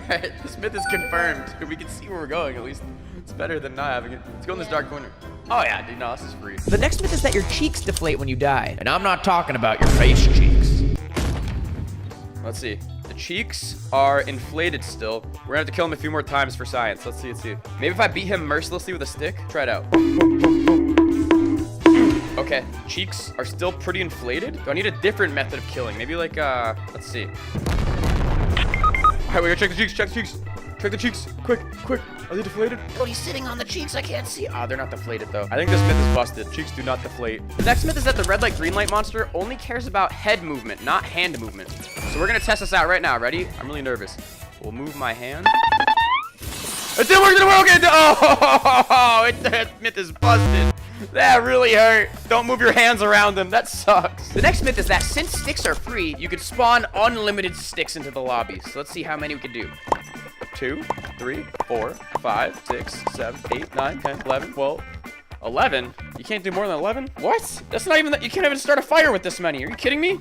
Alright, this myth is confirmed. We can see where we're going, at least. It's better than not having it. Let's go in this dark corner. Oh, yeah, dude, no, this is free. The next myth is that your cheeks deflate when you die. And I'm not talking about your face cheeks. Let's see. The cheeks are inflated still. We're gonna have to kill him a few more times for science. Let's see, let's see. Maybe if I beat him mercilessly with a stick? Try it out. Okay, cheeks are still pretty inflated. Do I need a different method of killing? Maybe like, let's see. All right, we gotta check the cheeks, check the cheeks. Check the cheeks, quick, quick. Are they deflated? Oh, he's sitting on the cheeks, I can't see. Ah, they're not deflated though. I think this myth is busted. Cheeks do not deflate. The next myth is that the red light, green light monster only cares about head movement, not hand movement. So we're gonna test this out right now. Ready? I'm really nervous. We'll move my hand. It didn't work, it didn't work, okay. Oh, that myth is busted. That really hurt. Don't move your hands around them. That sucks. The next myth is that since sticks are free, you could spawn unlimited sticks into the lobby. So let's see how many we can do. 2, 3, 4, 5, 6, 7, 8, 9, 10, 11, 12, 11? You can't do more than 11? What? That's not even that. You can't even start a fire with this many. Are you kidding me?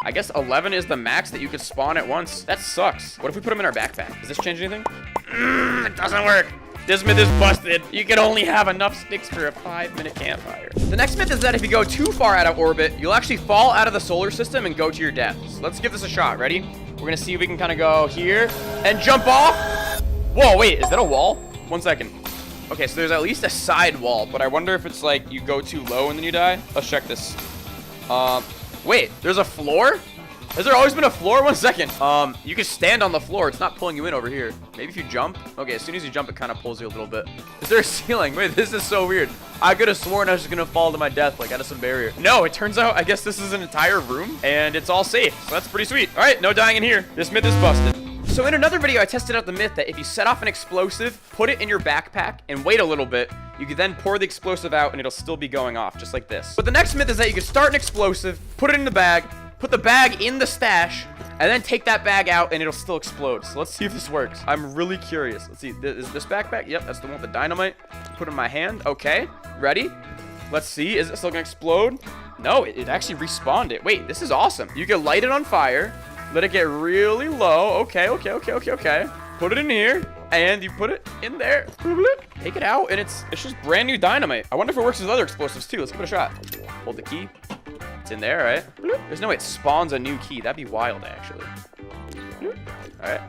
I guess 11 is the max that you could spawn at once. That sucks. What if we put them in our backpack? Does this change anything? It doesn't work. This myth is busted. You can only have enough sticks for a 5-minute campfire. The next myth is that if you go too far out of orbit, you'll actually fall out of the solar system and go to your death. So let's give this a shot. Ready? We're gonna see if we can kind of go here and jump off. Whoa, wait, is that a wall? 1 second. Okay, so there's at least a side wall, but I wonder if it's like you go too low and then you die. Let's check this. Wait, there's a floor? Has there always been a floor? 1 second. You can stand on the floor. It's not pulling you in over here. Maybe if you jump. Okay, as soon as you jump, it kind of pulls you a little bit. Is there a ceiling? Wait, this is so weird. I could have sworn I was just gonna fall to my death, like out of some barrier. No, it turns out, I guess this is an entire room, and it's all safe. So that's pretty sweet. All right, no dying in here. This myth is busted. So in another video, I tested out the myth that if you set off an explosive, put it in your backpack, and wait a little bit, you can then pour the explosive out, and it'll still be going off, just like this. But the next myth is that you can start an explosive, put it in the bag, put the bag in the stash, and then take that bag out and it'll still explode. So let's see if this works. I'm really curious. Let's see, is this backpack? Yep, that's the one with the dynamite. Put it in my hand. Okay, ready? Let's see, is it still gonna explode? No, it actually respawned it. Wait, this is awesome. You can light it on fire, let it get really low. Okay. Put it in here, and you put it in there. Take it out, and it's just brand new dynamite. I wonder if it works with other explosives too. Let's give it a shot. Hold the key. It's in there, right? There's no way it spawns a new key. That'd be wild, actually. All right.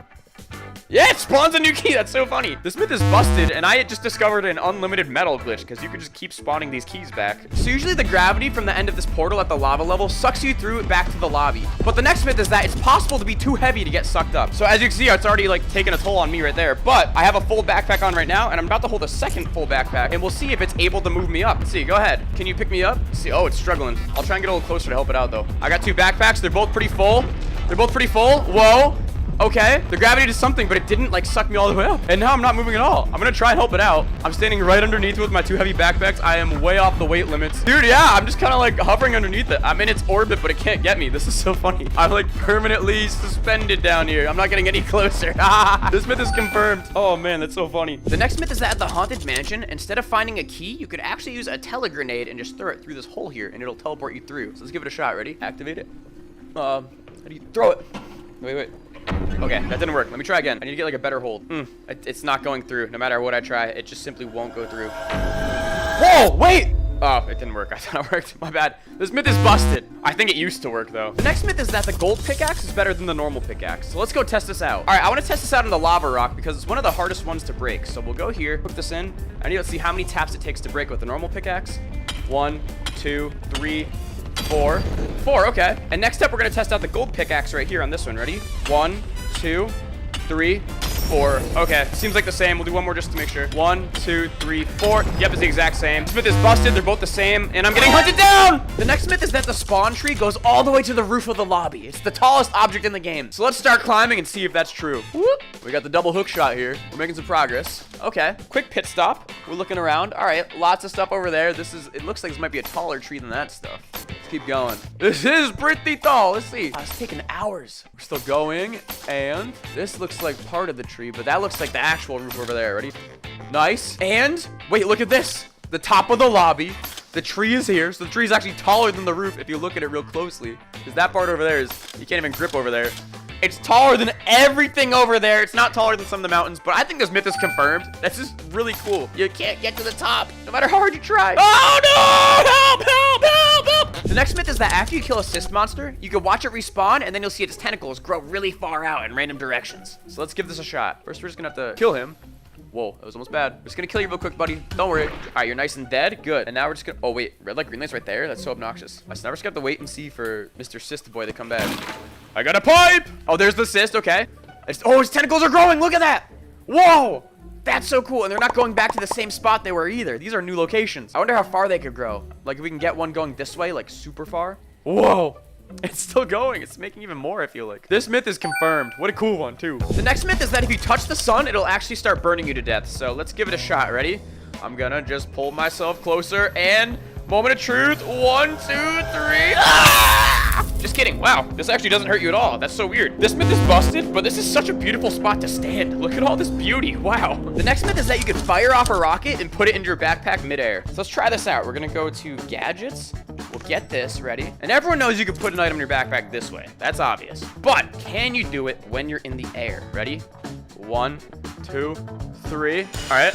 Yeah, it spawns a new key. That's so funny. This myth is busted, and I just discovered an unlimited metal glitch because you could just keep spawning these keys back. So usually the gravity from the end of this portal at the lava level sucks you through back to the lobby. But the next myth is that it's possible to be too heavy to get sucked up. So as you can see, it's already like taking a toll on me right there. But I have a full backpack on right now, and I'm about to hold a second full backpack, and we'll see if it's able to move me up. Let's see, go ahead. Can you pick me up? Let's see, oh, it's struggling. I'll try and get a little closer to help it out though. I got 2 backpacks. They're both pretty full. They're both pretty full. Whoa. Okay, the gravity did something, but it didn't like suck me all the way up. And now I'm not moving at all. I'm gonna try and help it out. I'm standing right underneath with my 2 heavy backpacks. I am way off the weight limits. Dude, yeah, I'm just kind of like hovering underneath it. I'm in its orbit, but it can't get me. This is so funny. I'm like permanently suspended down here. I'm not getting any closer. This myth is confirmed. Oh man, that's so funny. The next myth is that at the Haunted Mansion, instead of finding a key, you could actually use a telegrenade and just throw it through this hole here, and it'll teleport you through. So let's give it a shot. Ready? Activate it. How do you throw it? Wait. Okay, that didn't work. Let me try again. I need to get like a better hold. It's not going through. No matter what I try, it just simply won't go through. Whoa, wait! Oh, it didn't work. I thought it worked. My bad. This myth is busted. I think it used to work though. The next myth is that the gold pickaxe is better than the normal pickaxe. So let's go test this out. All right, I want to test this out on the lava rock because it's one of the hardest ones to break. So we'll go here, hook this in. I need to see how many taps it takes to break with the normal pickaxe. 1, 2, 3, 4. 4, okay. And next up, we're gonna test out the gold pickaxe right here on this one. Ready? 1, 2, 3, 4. Okay, seems like the same. We'll do one more just to make sure. 1, 2, 3, 4. Yep, it's the exact same. This myth is busted. They're both the same, and I'm getting hunted down. The next myth is that the spawn tree goes all the way to the roof of the lobby. It's the tallest object in the game. So let's start climbing and see if that's true. Whoop. We got the double hook shot here. We're making some progress. Okay, quick pit stop. We're looking around. All right, lots of stuff over there. It looks like this might be a taller tree than that stuff. Let's keep going. This is pretty tall. Let's see. Oh, it's taking hours. We're still going, and this looks like part of the tree, but that looks like the actual roof over there. Ready? Nice. And wait, look at this. The top of the lobby. The tree is here, so the tree is actually taller than the roof if you look at it real closely. Because that part over there is, you can't even grip over there. It's taller than everything over there. It's not taller than some of the mountains, but I think this myth is confirmed. That's just really cool. You can't get to the top, no matter how hard you try. Oh no! Help, help, help, help! The next myth is that after you kill a cyst monster, you can watch it respawn, and then you'll see its tentacles grow really far out in random directions. So let's give this a shot. First, we're just gonna have to kill him. Whoa, that was almost bad. We're just gonna kill you real quick, buddy. Don't worry. All right, you're nice and dead. Good. And now we're just gonna... Oh, wait. Red light, green light's right there? That's so obnoxious. Now we're just gonna have to wait and see for Mr. Cyst boy to come back. I got a pipe! Oh, there's the cyst. Okay. Oh, his tentacles are growing. Look at that. Whoa! That's so cool. And they're not going back to the same spot they were either. These are new locations. I wonder how far they could grow. Like, if we can get one going this way, like, super far. Whoa! It's still going. It's making even more, I feel like. This myth is confirmed. What a cool one, too. The next myth is that if you touch the sun, it'll actually start burning you to death. So let's give it a shot. Ready? I'm gonna just pull myself closer and moment of truth. 1, 2, 3. Ah! Just kidding. Wow, this actually doesn't hurt you at all. That's so weird. This myth is busted, but this is such a beautiful spot to stand. Look at all this beauty. Wow. The next myth is that you can fire off a rocket and put it into your backpack midair. So let's try this out. We're gonna go to gadgets. We'll get this ready. And everyone knows you can put an item in your backpack this way. That's obvious. But can you do it when you're in the air? Ready? 1, 2, 3. All right.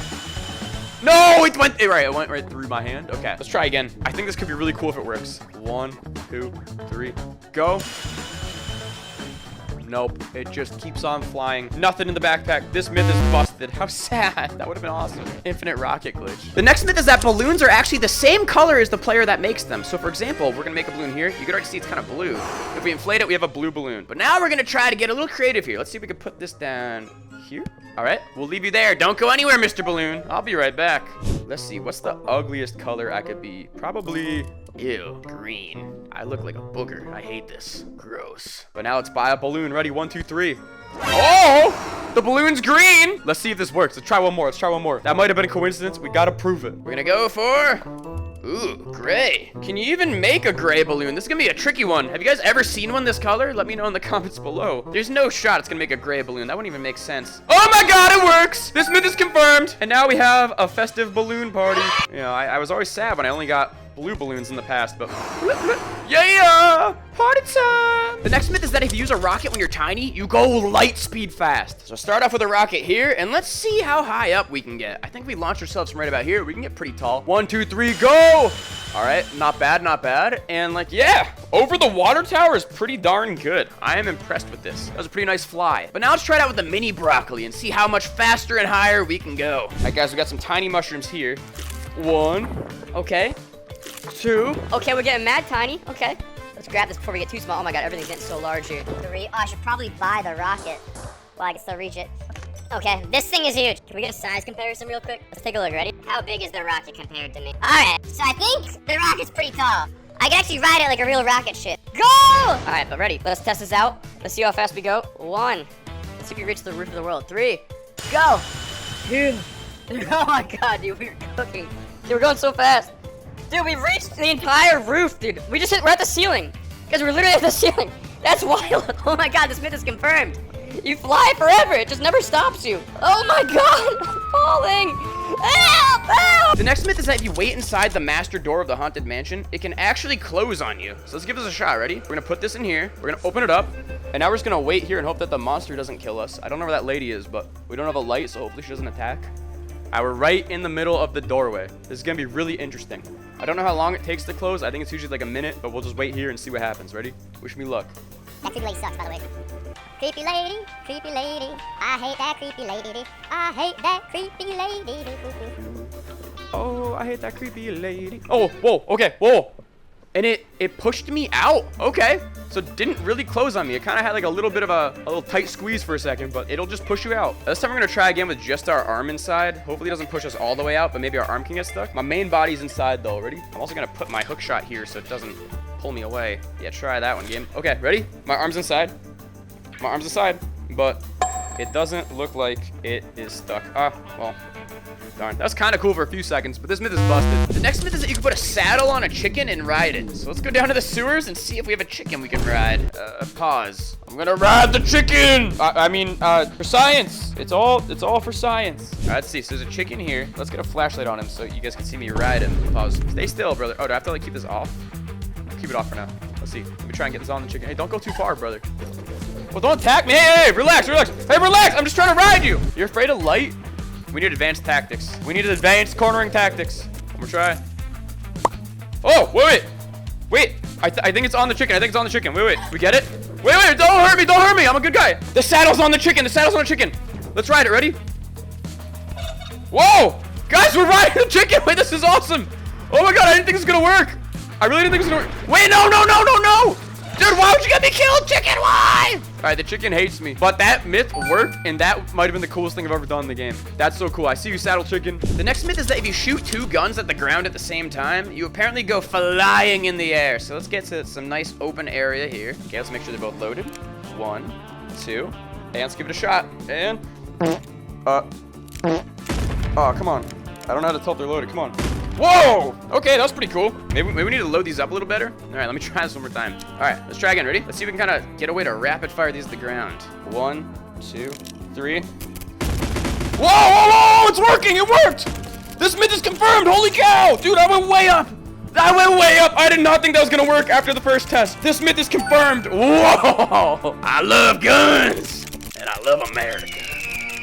No, it went right through my hand. Okay, let's try again. I think this could be really cool if it works. 1, 2, 3, go. Nope, it just keeps on flying. Nothing in the backpack. This myth is busted. How sad. That would have been awesome. Infinite rocket glitch. The next myth is that balloons are actually the same color as the player that makes them. So for example, we're gonna make a balloon here. You can already see it's kind of blue. If we inflate it, we have a blue balloon. But now we're gonna try to get a little creative here. Let's see if we can put this down here. All right, we'll leave you there. Don't go anywhere, Mr. Balloon. I'll be right back. Let's see, what's the ugliest color I could be? Probably, ew, green. I look like a booger. I hate this. Gross. But now let's buy a balloon. Ready? 1, 2, 3. Oh, the balloon's green. Let's see if this works. Let's try one more. Let's try one more. That might have been a coincidence. We gotta prove it. We're gonna go for... Ooh, gray. Can you even make a gray balloon? This is gonna be a tricky one. Have you guys ever seen one this color? Let me know in the comments below. There's no shot it's gonna make a gray balloon. That wouldn't even make sense. Oh my god, it works! This myth is confirmed. And now we have a festive balloon party. You know, I was always sad when I only got blue balloons in the past, but... Yeah! party time. The next myth is that if you use a rocket when you're tiny, you go light speed fast. So start off with a rocket here, and let's see how high up we can get. I think we launch ourselves from right about here. We can get pretty tall. 1, 2, 3, go! All right, not bad, not bad. And like, yeah, over the water tower is pretty darn good. I am impressed with this. That was a pretty nice fly. But now let's try it out with the mini broccoli and see how much faster and higher we can go. All right, guys, we got some tiny mushrooms here. 1, Okay. 2. Okay, we're getting mad tiny. Okay. Let's grab this before we get too small. Oh my god, everything's getting so large here. 3. Oh, I should probably buy the rocket. Well, I can still reach it. Okay, this thing is huge. Can we get a size comparison real quick? Let's take a look. Ready? How big is the rocket compared to me? Alright, so I think the rocket's pretty tall. I can actually ride it like a real rocket ship. Go! Alright, but ready. Let's test this out. Let's see how fast we go. 1. Let's see if we reach the roof of the world. 3. Go! 2. Oh my god, dude, we're cooking. Dude, we're going so fast. Dude, we reached the entire roof, dude. We're at the ceiling. Guys, we're literally at the ceiling. That's wild. Oh my god, this myth is confirmed. You fly forever. It just never stops you. Oh my god, I'm falling. Help! Help! The next myth is that if you wait inside the master door of the haunted mansion, it can actually close on you. So let's give this a shot. Ready? We're gonna put this in here. We're gonna open it up. And now we're just gonna wait here and hope that the monster doesn't kill us. I don't know where that lady is, but we don't have a light, so hopefully she doesn't attack. We're right in the middle of the doorway. This is gonna be really interesting. I don't know how long it takes to close. I think it's usually like a minute, but we'll just wait here and see what happens. Ready? Wish me luck. That creepy lady sucks, by the way. Creepy lady, I hate that creepy lady. I hate that creepy lady. Oh, I hate that creepy lady. Oh, whoa, okay, whoa. And it pushed me out. Okay. So it didn't really close on me. It kind of had like a little bit of a little tight squeeze for a second, but it'll just push you out. This time we're gonna try again with just our arm inside. Hopefully it doesn't push us all the way out, but maybe our arm can get stuck. My main body's inside though, ready? I'm also gonna put my hook shot here so it doesn't pull me away. Yeah, try that one, game. Okay, ready? My arm's inside. My arm's inside, but it doesn't look like it is stuck. Ah, well. Darn, that was kind of cool for a few seconds, but this myth is busted. The next myth is that you can put a saddle on a chicken and ride it. So let's go down to the sewers and see if we have a chicken we can ride. Pause. I'm gonna ride the chicken! For science. It's all for science. All right, let's see. So there's a chicken here. Let's get a flashlight on him so you guys can see me ride him. Pause. Stay still, brother. Oh, do I have to like keep this off? I'll keep it off for now. Let's see. Let me try and get this on the chicken. Hey, don't go too far, brother. Well, don't attack me. Hey, relax, relax. Hey, relax. I'm just trying to ride you. You're afraid of light? We need advanced tactics. We need advanced cornering tactics. I'm gonna try. Oh, wait. I think it's on the chicken. Wait. We get it? Wait. Don't hurt me. I'm a good guy. The saddle's on the chicken. Let's ride it. Ready? Whoa! Guys, we're riding the chicken. Wait, this is awesome. Oh my god, I didn't think this was gonna work. I really didn't think this was gonna work. Wait, no. Dude, why would you get me killed, chicken? Why? All right, the chicken hates me. But that myth worked, and that might have been the coolest thing I've ever done in the game. That's so cool. I see you, saddle chicken. The next myth is that if you shoot 2 guns at the ground at the same time, you apparently go flying in the air. So let's get to some nice open area here. Okay, let's make sure they're both loaded. 1, 2, and let's give it a shot. And, oh, come on. I don't know how to tell if they're loaded. Come on. Whoa! Okay, that was pretty cool. Maybe we need to load these up a little better. All right, let me try this one more time. All right, let's try again. Ready? Let's see if we can kind of get a way to rapid fire these to the ground. 1, 2, 3. Whoa! It's working! It worked! This myth is confirmed! Holy cow! Dude, I went way up! I did not think that was gonna work after the first test. This myth is confirmed. Whoa! I love guns! And I love America.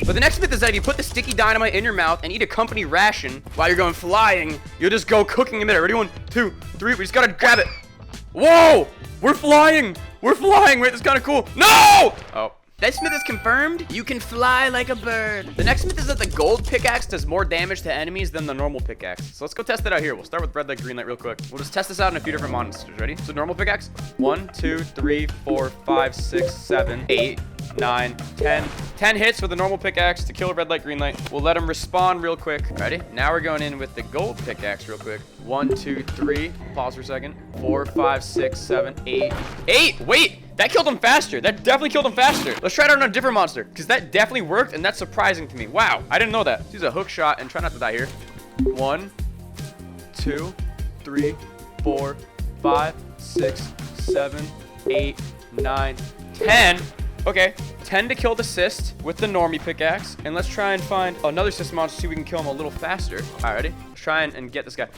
But the next myth is that if you put the sticky dynamite in your mouth and eat a company ration while you're going flying, you'll just go cooking in there. Ready? 1, 2, 3. We just gotta grab it. Whoa! We're flying! Wait, this is kind of cool. No! Oh. This myth is confirmed. You can fly like a bird. The next myth is that the gold pickaxe does more damage to enemies than the normal pickaxe. So let's go test it out here. We'll start with red light, green light real quick. We'll just test this out in a few different monsters. Ready? So normal pickaxe. 1, 2, 3, 4, 5, 6, 7, 8, 9, 10. 10 hits with a normal pickaxe to kill a red light, green light. We'll let them respawn real quick. Ready? Now we're going in with the gold pickaxe real quick. 1, 2, 3. Pause for a second. 4, 5, 6, 7, 8. 8! Wait! That killed him faster. That definitely killed him faster. Let's try it out on a different monster, because that definitely worked, and that's surprising to me. Wow, I didn't know that. Let's use a hook shot and try not to die here. 1, 2, 3, 4, 5, 6, 7, 8, 9, 10. Okay, 10 to kill the cyst with the normie pickaxe. And let's try and find another cyst monster, see if we can kill him a little faster. All right, ready? Let's try and get this guy.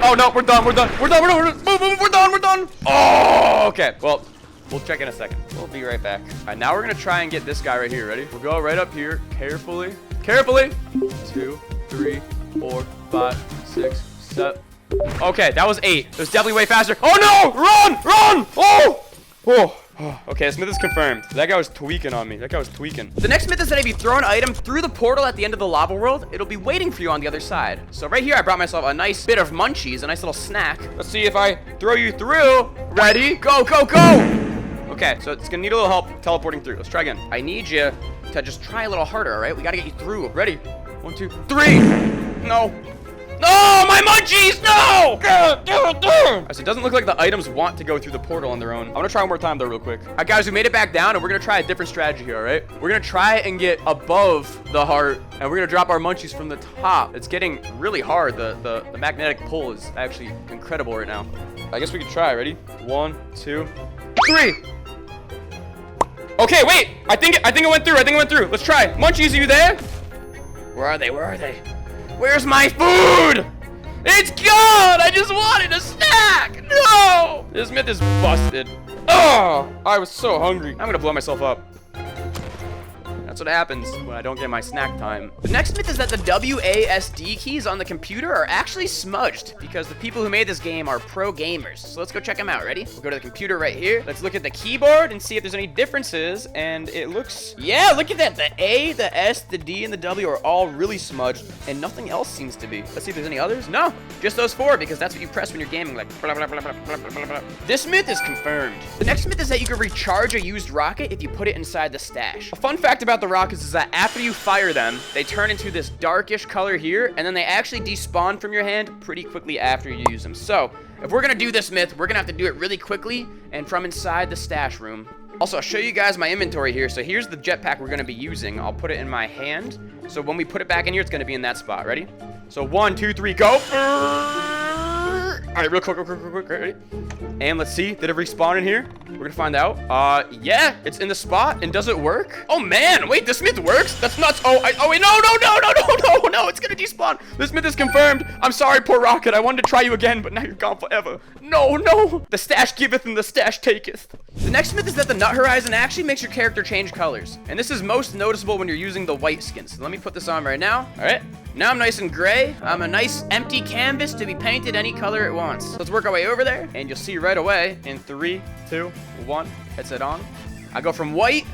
Oh no, we're done. We're done. We're done. We're done. We're done. Oh, okay. Well, we'll check in a second. We'll be right back. All right, now we're gonna try and get this guy right here. Ready? We'll go right up here, carefully. 2, 3, 4, 5, 6, 7. Okay, that was 8. It was definitely way faster. Oh no! Run! Oh! Okay, this myth is confirmed. That guy was tweaking on me. The next myth is that if you throw an item through the portal at the end of the lava world, it'll be waiting for you on the other side. So right here, I brought myself a nice bit of munchies, a nice little snack. Let's see if I throw you through. Ready? Go, go, go! Okay, so it's gonna need a little help teleporting through. Let's try again. I need you to just try a little harder, all right? We gotta get you through. Ready? 1, 2, 3. No. No, my munchies, no! So it doesn't look like the items want to go through the portal on their own. I'm gonna try one more time though real quick. All right, guys, we made it back down and we're gonna try a different strategy here, all right? We're gonna try and get above the heart and we're gonna drop our munchies from the top. It's getting really hard. The magnetic pull is actually incredible right now. I guess we could try. Ready? 1, 2, 3. Okay, wait. I think it went through. Let's try. Munchies, are you there? Where are they? Where's my food? It's gone! I just wanted a snack! No! This myth is busted. Oh! I was so hungry. I'm gonna blow myself up. That's what happens when I don't get my snack time. The next myth is that the WASD keys on the computer are actually smudged because the people who made this game are pro gamers. So let's go check them out. Ready? We'll go to the computer right here. Let's look at the keyboard and see if there's any differences. And it looks, yeah, look at that. The A, the S, the D, and the W are all really smudged and nothing else seems to be. Let's see if there's any others. No, just those 4 because that's what you press when you're gaming, like blah, blah, blah, blah, blah, blah, blah. This myth is confirmed. The next myth is that you can recharge a used rocket if you put it inside the stash. A fun fact about the rockets is that after you fire them, they turn into this darkish color here, and then they actually despawn from your hand pretty quickly after you use them. So, if we're gonna do this myth, we're gonna have to do it really quickly and from inside the stash room. Also, I'll show you guys my inventory here. So here's the jetpack we're gonna be using. I'll put it in my hand. So when we put it back in here, it's gonna be in that spot. Ready? So 1, 2, 3, go! All right, real quick, ready? And let's see, did it respawn in here? We're gonna find out. Yeah, it's in the spot. And does it work? Oh man, wait, this myth works? That's nuts. Oh wait, no, it's gonna despawn. This myth is confirmed. I'm sorry, poor rocket. I wanted to try you again, but now you're gone forever. No. The stash giveth and the stash taketh. The next myth is that the nut horizon actually makes your character change colors. And this is most noticeable when you're using the white skins. So let me put this on right now. All right. Now I'm nice and gray. I'm a nice empty canvas to be painted any color it wants. Let's work our way over there, and you'll see right away in 3, 2, 1, headset on. I go from white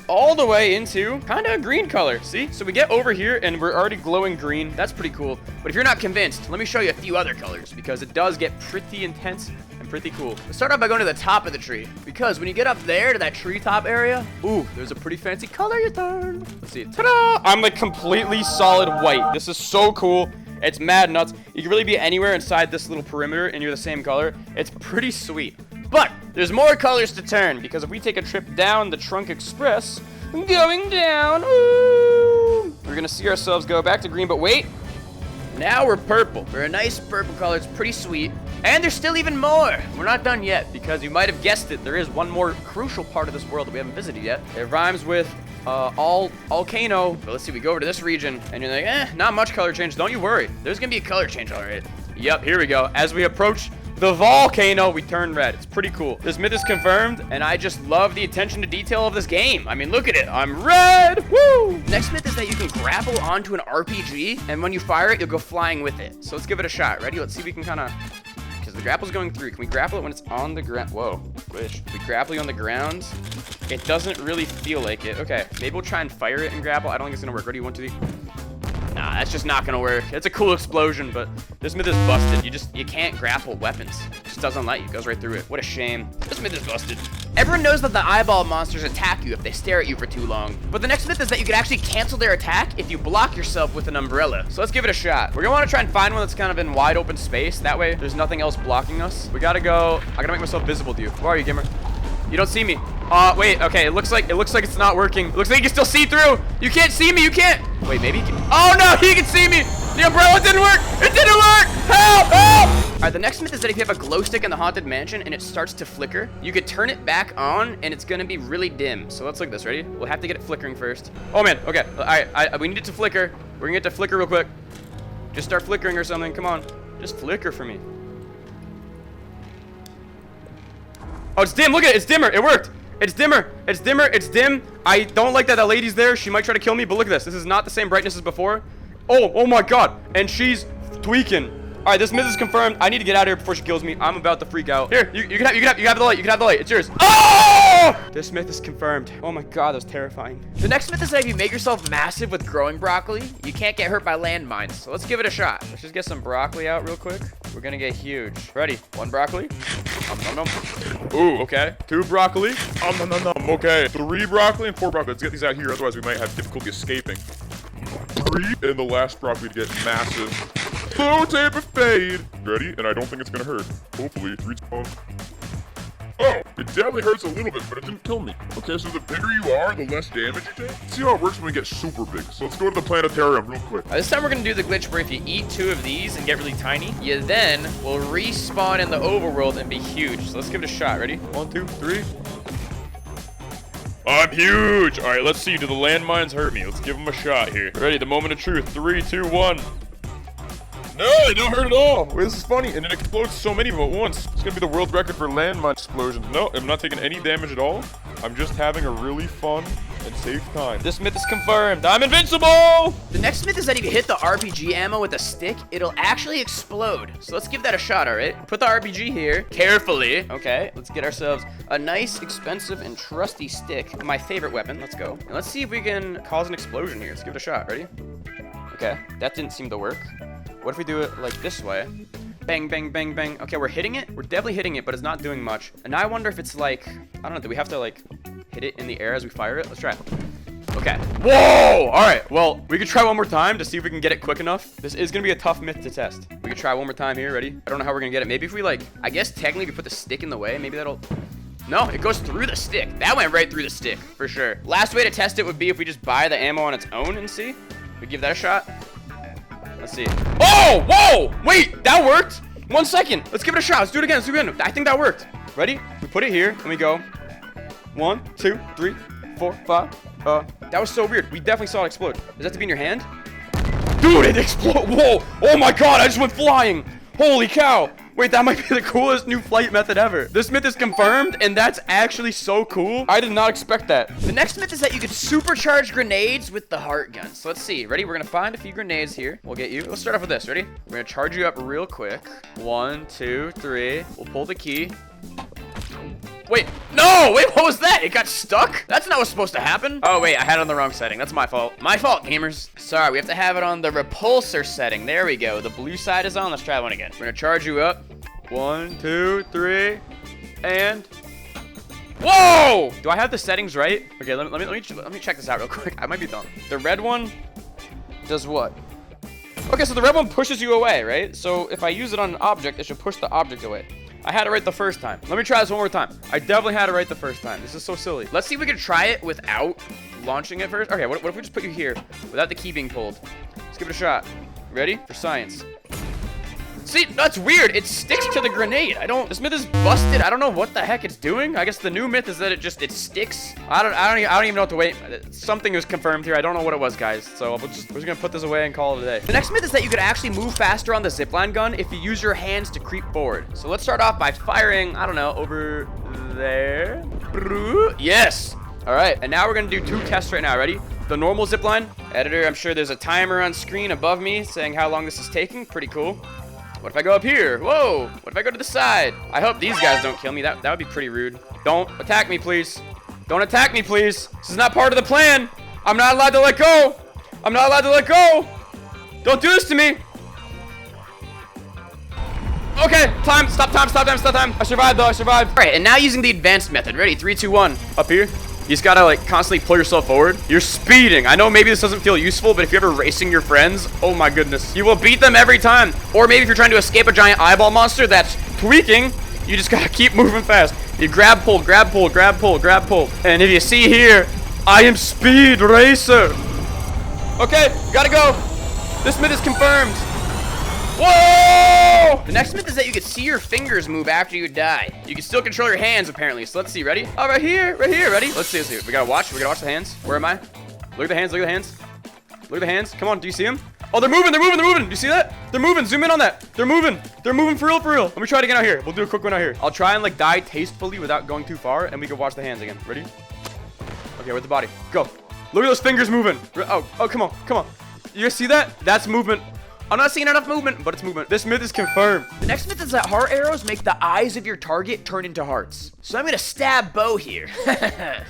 all the way into kind of a green color. See? So we get over here, and we're already glowing green. That's pretty cool. But if you're not convinced, let me show you a few other colors, because it does get pretty intense and pretty cool. Let's start off by going to the top of the tree, because when you get up there to that treetop area, ooh, there's a pretty fancy color you turn. Let's see. Ta-da! I'm like completely solid white. This is so cool. It's mad nuts. You can really be anywhere inside this little perimeter and you're the same color. It's pretty sweet. But there's more colors to turn, because if we take a trip down the Trunk Express, going down, ooh, we're gonna see ourselves go back to green, but wait. Now we're purple. We're a nice purple color. It's pretty sweet. And there's still even more. We're not done yet, because you might have guessed it. There is one more crucial part of this world that we haven't visited yet. It rhymes with volcano. But let's see, we go over to this region, and you're like, not much color change. Don't you worry. There's gonna be a color change, all right. Yep, here we go. As we approach the volcano, we turn red. It's pretty cool. This myth is confirmed, and I just love the attention to detail of this game. I mean, look at it. I'm red. Woo! Next myth is that you can grapple onto an RPG, and when you fire it, you'll go flying with it. So let's give it a shot. Ready? Let's see if we can kind of, because the grapple's going through. Can we grapple it when it's on the ground? Whoa, wish. We grapple you on the ground. It doesn't really feel like it. Okay, maybe we'll try and fire it and grapple. I don't think it's gonna work. Ready? 1, 2, 3. Nah, that's just not gonna work. It's a cool explosion, but this myth is busted. You can't grapple weapons. It just doesn't let you. It goes right through it. What a shame. This myth is busted. Everyone knows that the eyeball monsters attack you if they stare at you for too long. But the next myth is that you can actually cancel their attack if you block yourself with an umbrella. So let's give it a shot. We're gonna wanna try and find one that's kind of in wide open space. That way there's nothing else blocking us. We gotta go. I gotta make myself visible to you. Where are you, gamer? You don't see me. Wait, okay, it looks like it's not working. It looks like you can still see through. You can't see me, you can't. Wait, maybe you can. Oh no, he can see me. The umbrella didn't work. It didn't work. Help, help. All right, the next myth is that if you have a glow stick in the haunted mansion and it starts to flicker, you could turn it back on and it's gonna be really dim. So let's look at this, ready? We'll have to get it flickering first. Oh man, okay, all right, we need it to flicker. We're gonna get it to flicker real quick. Just start flickering or something, come on. Just flicker for me. Oh, it's dim. Look at it. It's dimmer. It worked. It's dimmer. It's dimmer. It's dim. I don't like that that lady's there. She might try to kill me, but look at this. This is not the same brightness as before. Oh my God. And she's tweaking. All right, this myth is confirmed. I need to get out of here before she kills me. I'm about to freak out. Here, you can have the light. You can have the light. It's yours. Oh! This myth is confirmed. Oh my God, that was terrifying. The next myth is that if you make yourself massive with growing broccoli, you can't get hurt by landmines. So let's give it a shot. Let's just get some broccoli out real quick. We're gonna get huge. Ready? 1 broccoli. Nom, nom, nom. Ooh, okay. 2 broccoli. Nom, nom, nom. Okay, 3 broccoli and 4 broccoli. Let's get these out here, otherwise we might have difficulty escaping. 3, and the last broccoli to get massive. Slow tape of fade. Ready? And I don't think it's gonna hurt. Hopefully, 3, 2, 1. Oh, it definitely hurts a little bit, but it didn't kill me. Okay, so the bigger you are, the less damage you take. See how it works when we get super big. So let's go to the planetarium real quick. This time we're gonna do the glitch where if you eat 2 of these and get really tiny, you then will respawn in the overworld and be huge. So let's give it a shot. Ready? 1, 2, 3. I'm huge. All right, let's see. Do the landmines hurt me? Let's give them a shot here. Ready? The moment of truth. 3, 2, 1. No, it don't hurt at all. Wait, this is funny. And it explodes so many of them at once. It's gonna be the world record for landmine explosions. No, I'm not taking any damage at all. I'm just having a really fun and safe time. This myth is confirmed. I'm invincible! The next myth is that if you hit the RPG ammo with a stick, it'll actually explode. So let's give that a shot, all right? Put the RPG here, carefully. Okay, let's get ourselves a nice, expensive, and trusty stick. My favorite weapon. Let's go. And let's see if we can cause an explosion here. Let's give it a shot. Ready? Okay, that didn't seem to work. What if we do it like this way? Bang, bang, bang, bang. Okay, we're hitting it. We're definitely hitting it, but it's not doing much. And now I wonder if it's like, I don't know, do we have to like hit it in the air as we fire it? Let's try it. Okay. Whoa! All right, well, we could try one more time to see if we can get it quick enough. This is gonna be a tough myth to test. We could try one more time here, ready? I don't know how we're gonna get it. Maybe if we like, I guess technically if we put the stick in the way, maybe that'll, no, it goes through the stick. That went right through the stick, for sure. Last way to test it would be if we just buy the ammo on its own and see. We give that a shot. Let's see. Oh, whoa! Wait, that worked. 1 second. Let's give it a shot. Let's do it again. Let's do it again. I think that worked. Ready? We put it here and we go 1, 2, 3, 4, 5. That was so weird. We definitely saw it explode. Does that to be in your hand? Dude, it exploded. Whoa. Oh my God. I just went flying. Holy cow. Wait, that might be the coolest new flight method ever. This myth is confirmed, and that's actually so cool. I did not expect that. The next myth is that you could supercharge grenades with the heart gun. So let's see. Ready? We're going to find a few grenades here. We'll get you. Let's start off with this. Ready? We're going to charge you up real quick. 1, 2, 3. We'll pull the key. Wait, no, wait, what was that? It got stuck? That's not what's supposed to happen. Oh, wait, I had it on the wrong setting. That's my fault. My fault, gamers. Sorry, we have to have it on the repulsor setting. There we go. The blue side is on. Let's try one again. We're gonna charge you up. 1, 2, 3, and... Whoa! Do I have the settings right? Okay, let me check this out real quick. I might be dumb. The red one does what? Okay, so the red one pushes you away, right? So if I use it on an object, it should push the object away. I had it right the first time. Let me try this one more time. I definitely had it right the first time. This is so silly. Let's see if we can try it without launching it first. Okay, what if we just put you here without the key being pulled? Let's give it a shot. Ready? For science. See, that's weird. It sticks to the grenade. This myth is busted. I don't know what the heck it's doing. I guess the new myth is that it sticks. I don't even know what to wait. Something was confirmed here. I don't know what it was, guys. So we're just gonna put this away and call it a day. The next myth is that you could actually move faster on the zipline gun if you use your hands to creep forward. So let's start off by firing, I don't know, over there. Yes. All right, and now we're gonna do 2 tests right now. Ready? The normal zipline. Editor, I'm sure there's a timer on screen above me saying how long this is taking. Pretty cool. What if I go up here? Whoa! What if I go to the side? I hope these guys don't kill me. That would be pretty rude. Don't attack me, please. Don't attack me, please. This is not part of the plan. I'm not allowed to let go. I'm not allowed to let go. Don't do this to me. Okay, time. Stop time. Stop time. Stop time. I survived, though. I survived. All right, and now using the advanced method. Ready? 3, 2, 1. Up here. You just gotta like constantly pull yourself forward. You're speeding. I know maybe this doesn't feel useful, but if you're ever racing your friends, oh my goodness, you will beat them every time. Or maybe if you're trying to escape a giant eyeball monster that's tweaking, you just gotta keep moving fast. You grab, pull, grab, pull, grab, pull, grab, pull. And if you see here, I am Speed Racer. Okay, gotta go. This myth is confirmed. Whoa! The next myth is that you can see your fingers move after you die. You can still control your hands, apparently. So let's see. Ready? Oh, right here. Right here. Ready? Let's see. We gotta watch. We gotta watch the hands. Where am I? Look at the hands. Look at the hands. Look at the hands. Come on. Do you see them? Oh, they're moving, they're moving, they're moving. You see that? They're moving. Zoom in on that. They're moving. They're moving for real, for real. Let me try it again out here. We'll do a quick one out here. I'll try and like die tastefully without going too far, and we can watch the hands again. Ready? Okay, with the body. Go. Look at those fingers moving. Oh, come on, come on. You guys see that? That's movement. I'm not seeing enough movement, but it's movement. This myth is confirmed. The next myth is that heart arrows make the eyes of your target turn into hearts. So I'm gonna stab Bo here. All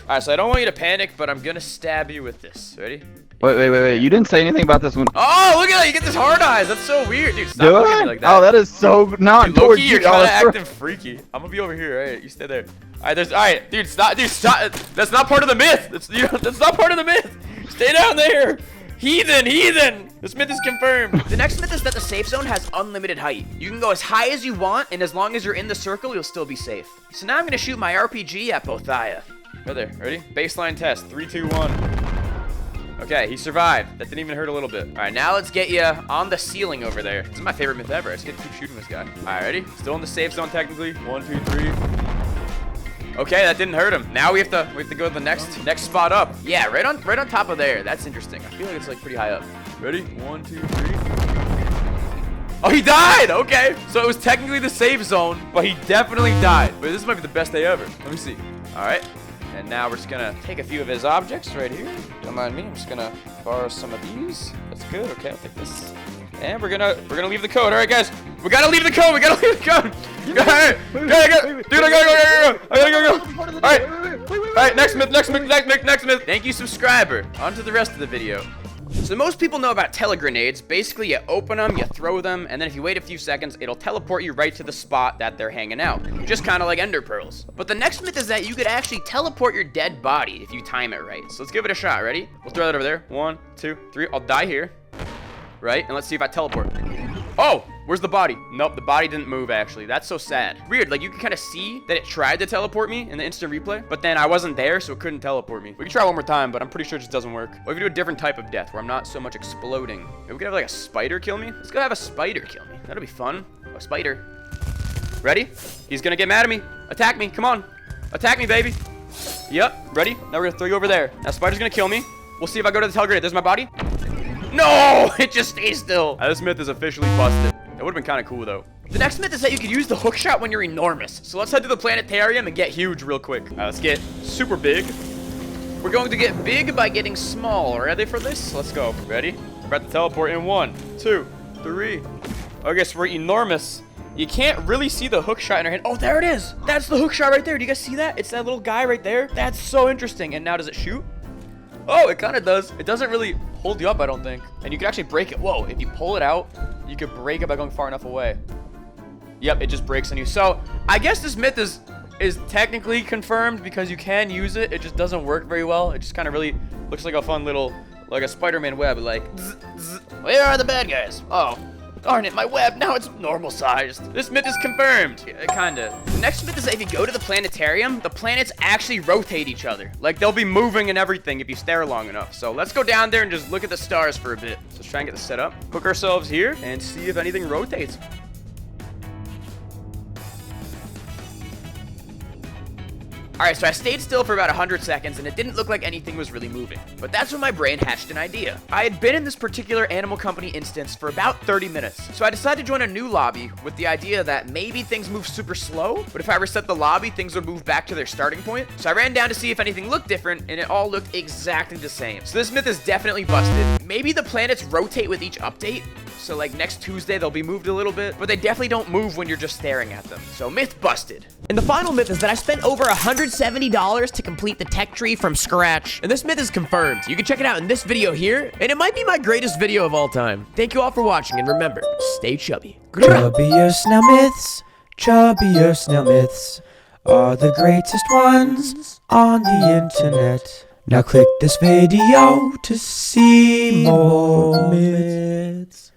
right, so I don't want you to panic, but I'm gonna stab you with this. Ready? Wait. You didn't say anything about this one. Oh, look at that. You get this hard eyes. That's so weird, dude. Stop Do looking at I? me like that. Oh, that is so not Dude, towards Loki, you. you're kind Oh, of that's acting freaky. I'm gonna be over here. All right, you stay there. All right, dude, stop. That's not part of the myth. That's not part of the myth. Stay down there. Heathen. This myth is confirmed. The next myth is that the safe zone has unlimited height. You can go as high as you want, and as long as you're in the circle, you'll still be safe. So now I'm gonna shoot my RPG at Bothaya. Right there. Ready? Baseline test. 3, 2, 1. Okay, he survived. That didn't even hurt a little bit. All right, now let's get you on the ceiling over there. This is my favorite myth ever. I just get to keep shooting this guy. All right, ready? Still in the safe zone technically. 1, 2, 3. Okay, that didn't hurt him. Now we have to go to the next spot up. Yeah, right on top of there. That's interesting. I feel like it's like pretty high up. Ready? 1, 2, 3. Oh, he died. Okay, so it was technically the safe zone, but he definitely died. Wait, this might be the best day ever. Let me see. All right, and now we're just gonna take a few of his objects right here. Don't mind me. I'm just gonna borrow some of these. That's good. Okay, I'll take this. And we're gonna leave the code. All right, guys. We gotta leave the code. Dude, I gotta go. All right, next myth. Thank you, subscriber. On to the rest of the video. So most people know about telegrenades. Basically, you open them, you throw them, and then if you wait a few seconds, it'll teleport you right to the spot that they're hanging out. Just kind of like ender pearls. But the next myth is that you could actually teleport your dead body if you time it right. So let's give it a shot. Ready? We'll throw that over there. 1, 2, 3. I'll die here. Right? And let's see if I teleport. Oh, where's the body? Nope, the body didn't move, actually. That's so sad. Weird, like, you can kind of see that it tried to teleport me in the instant replay, but then I wasn't there, so it couldn't teleport me. We can try one more time, but I'm pretty sure it just doesn't work. Or we can do a different type of death, where I'm not so much exploding. Maybe we could have, like, a spider kill me? Let's go have a spider kill me. That'll be fun. A spider. Ready? He's gonna get mad at me. Attack me, come on. Attack me, baby. Yep, ready? Now we're gonna throw you over there. Now, spider's gonna kill me. We'll see if I go to the telegrenade. There's my body. No, it just stays still. This myth is officially busted. It would have been kind of cool, though. The next myth is that you could use the hookshot when you're enormous. So let's head to the planetarium and get huge real quick. Let's get super big. We're going to get big by getting small. Ready for this? Let's go. Ready? We're about to teleport in 1, 2, 3. Okay, so we're enormous. You can't really see the hookshot in our hand. Oh, there it is. That's the hookshot right there. Do you guys see that? It's that little guy right there. That's so interesting. And now does it shoot? Oh, it kind of does. It doesn't really hold you up, I don't think. And you can actually break it. Whoa, if you pull it out, you could break it by going far enough away. Yep, it just breaks on you. So I guess this myth is technically confirmed because you can use it. It just doesn't work very well. It just kind of really looks like a fun little, like a Spider-Man web. Like, zzz, zzz. Where are the bad guys? Oh, darn it, my web, now it's normal sized. This myth is confirmed. Yeah, kinda. The next myth is that if you go to the planetarium, the planets actually rotate each other. Like, they'll be moving and everything if you stare long enough. So let's go down there and just look at the stars for a bit. So let's try and get this set up. Hook ourselves here and see if anything rotates. Alright, so I stayed still for about 100 seconds, and it didn't look like anything was really moving. But that's when my brain hatched an idea. I had been in this particular Animal Company instance for about 30 minutes, so I decided to join a new lobby with the idea that maybe things move super slow, but if I reset the lobby, things would move back to their starting point. So I ran down to see if anything looked different, and it all looked exactly the same. So this myth is definitely busted. Maybe the planets rotate with each update, so like next Tuesday they'll be moved a little bit, but they definitely don't move when you're just staring at them. So myth busted. And the final myth is that I spent over $170 to complete the tech tree from scratch. And this myth is confirmed. You can check it out in this video here, and it might be my greatest video of all time. Thank you all for watching, and remember, stay chubby. Chubbier snail myths, chubbier snail myths are the greatest ones on the internet. Now click this video to see more myths.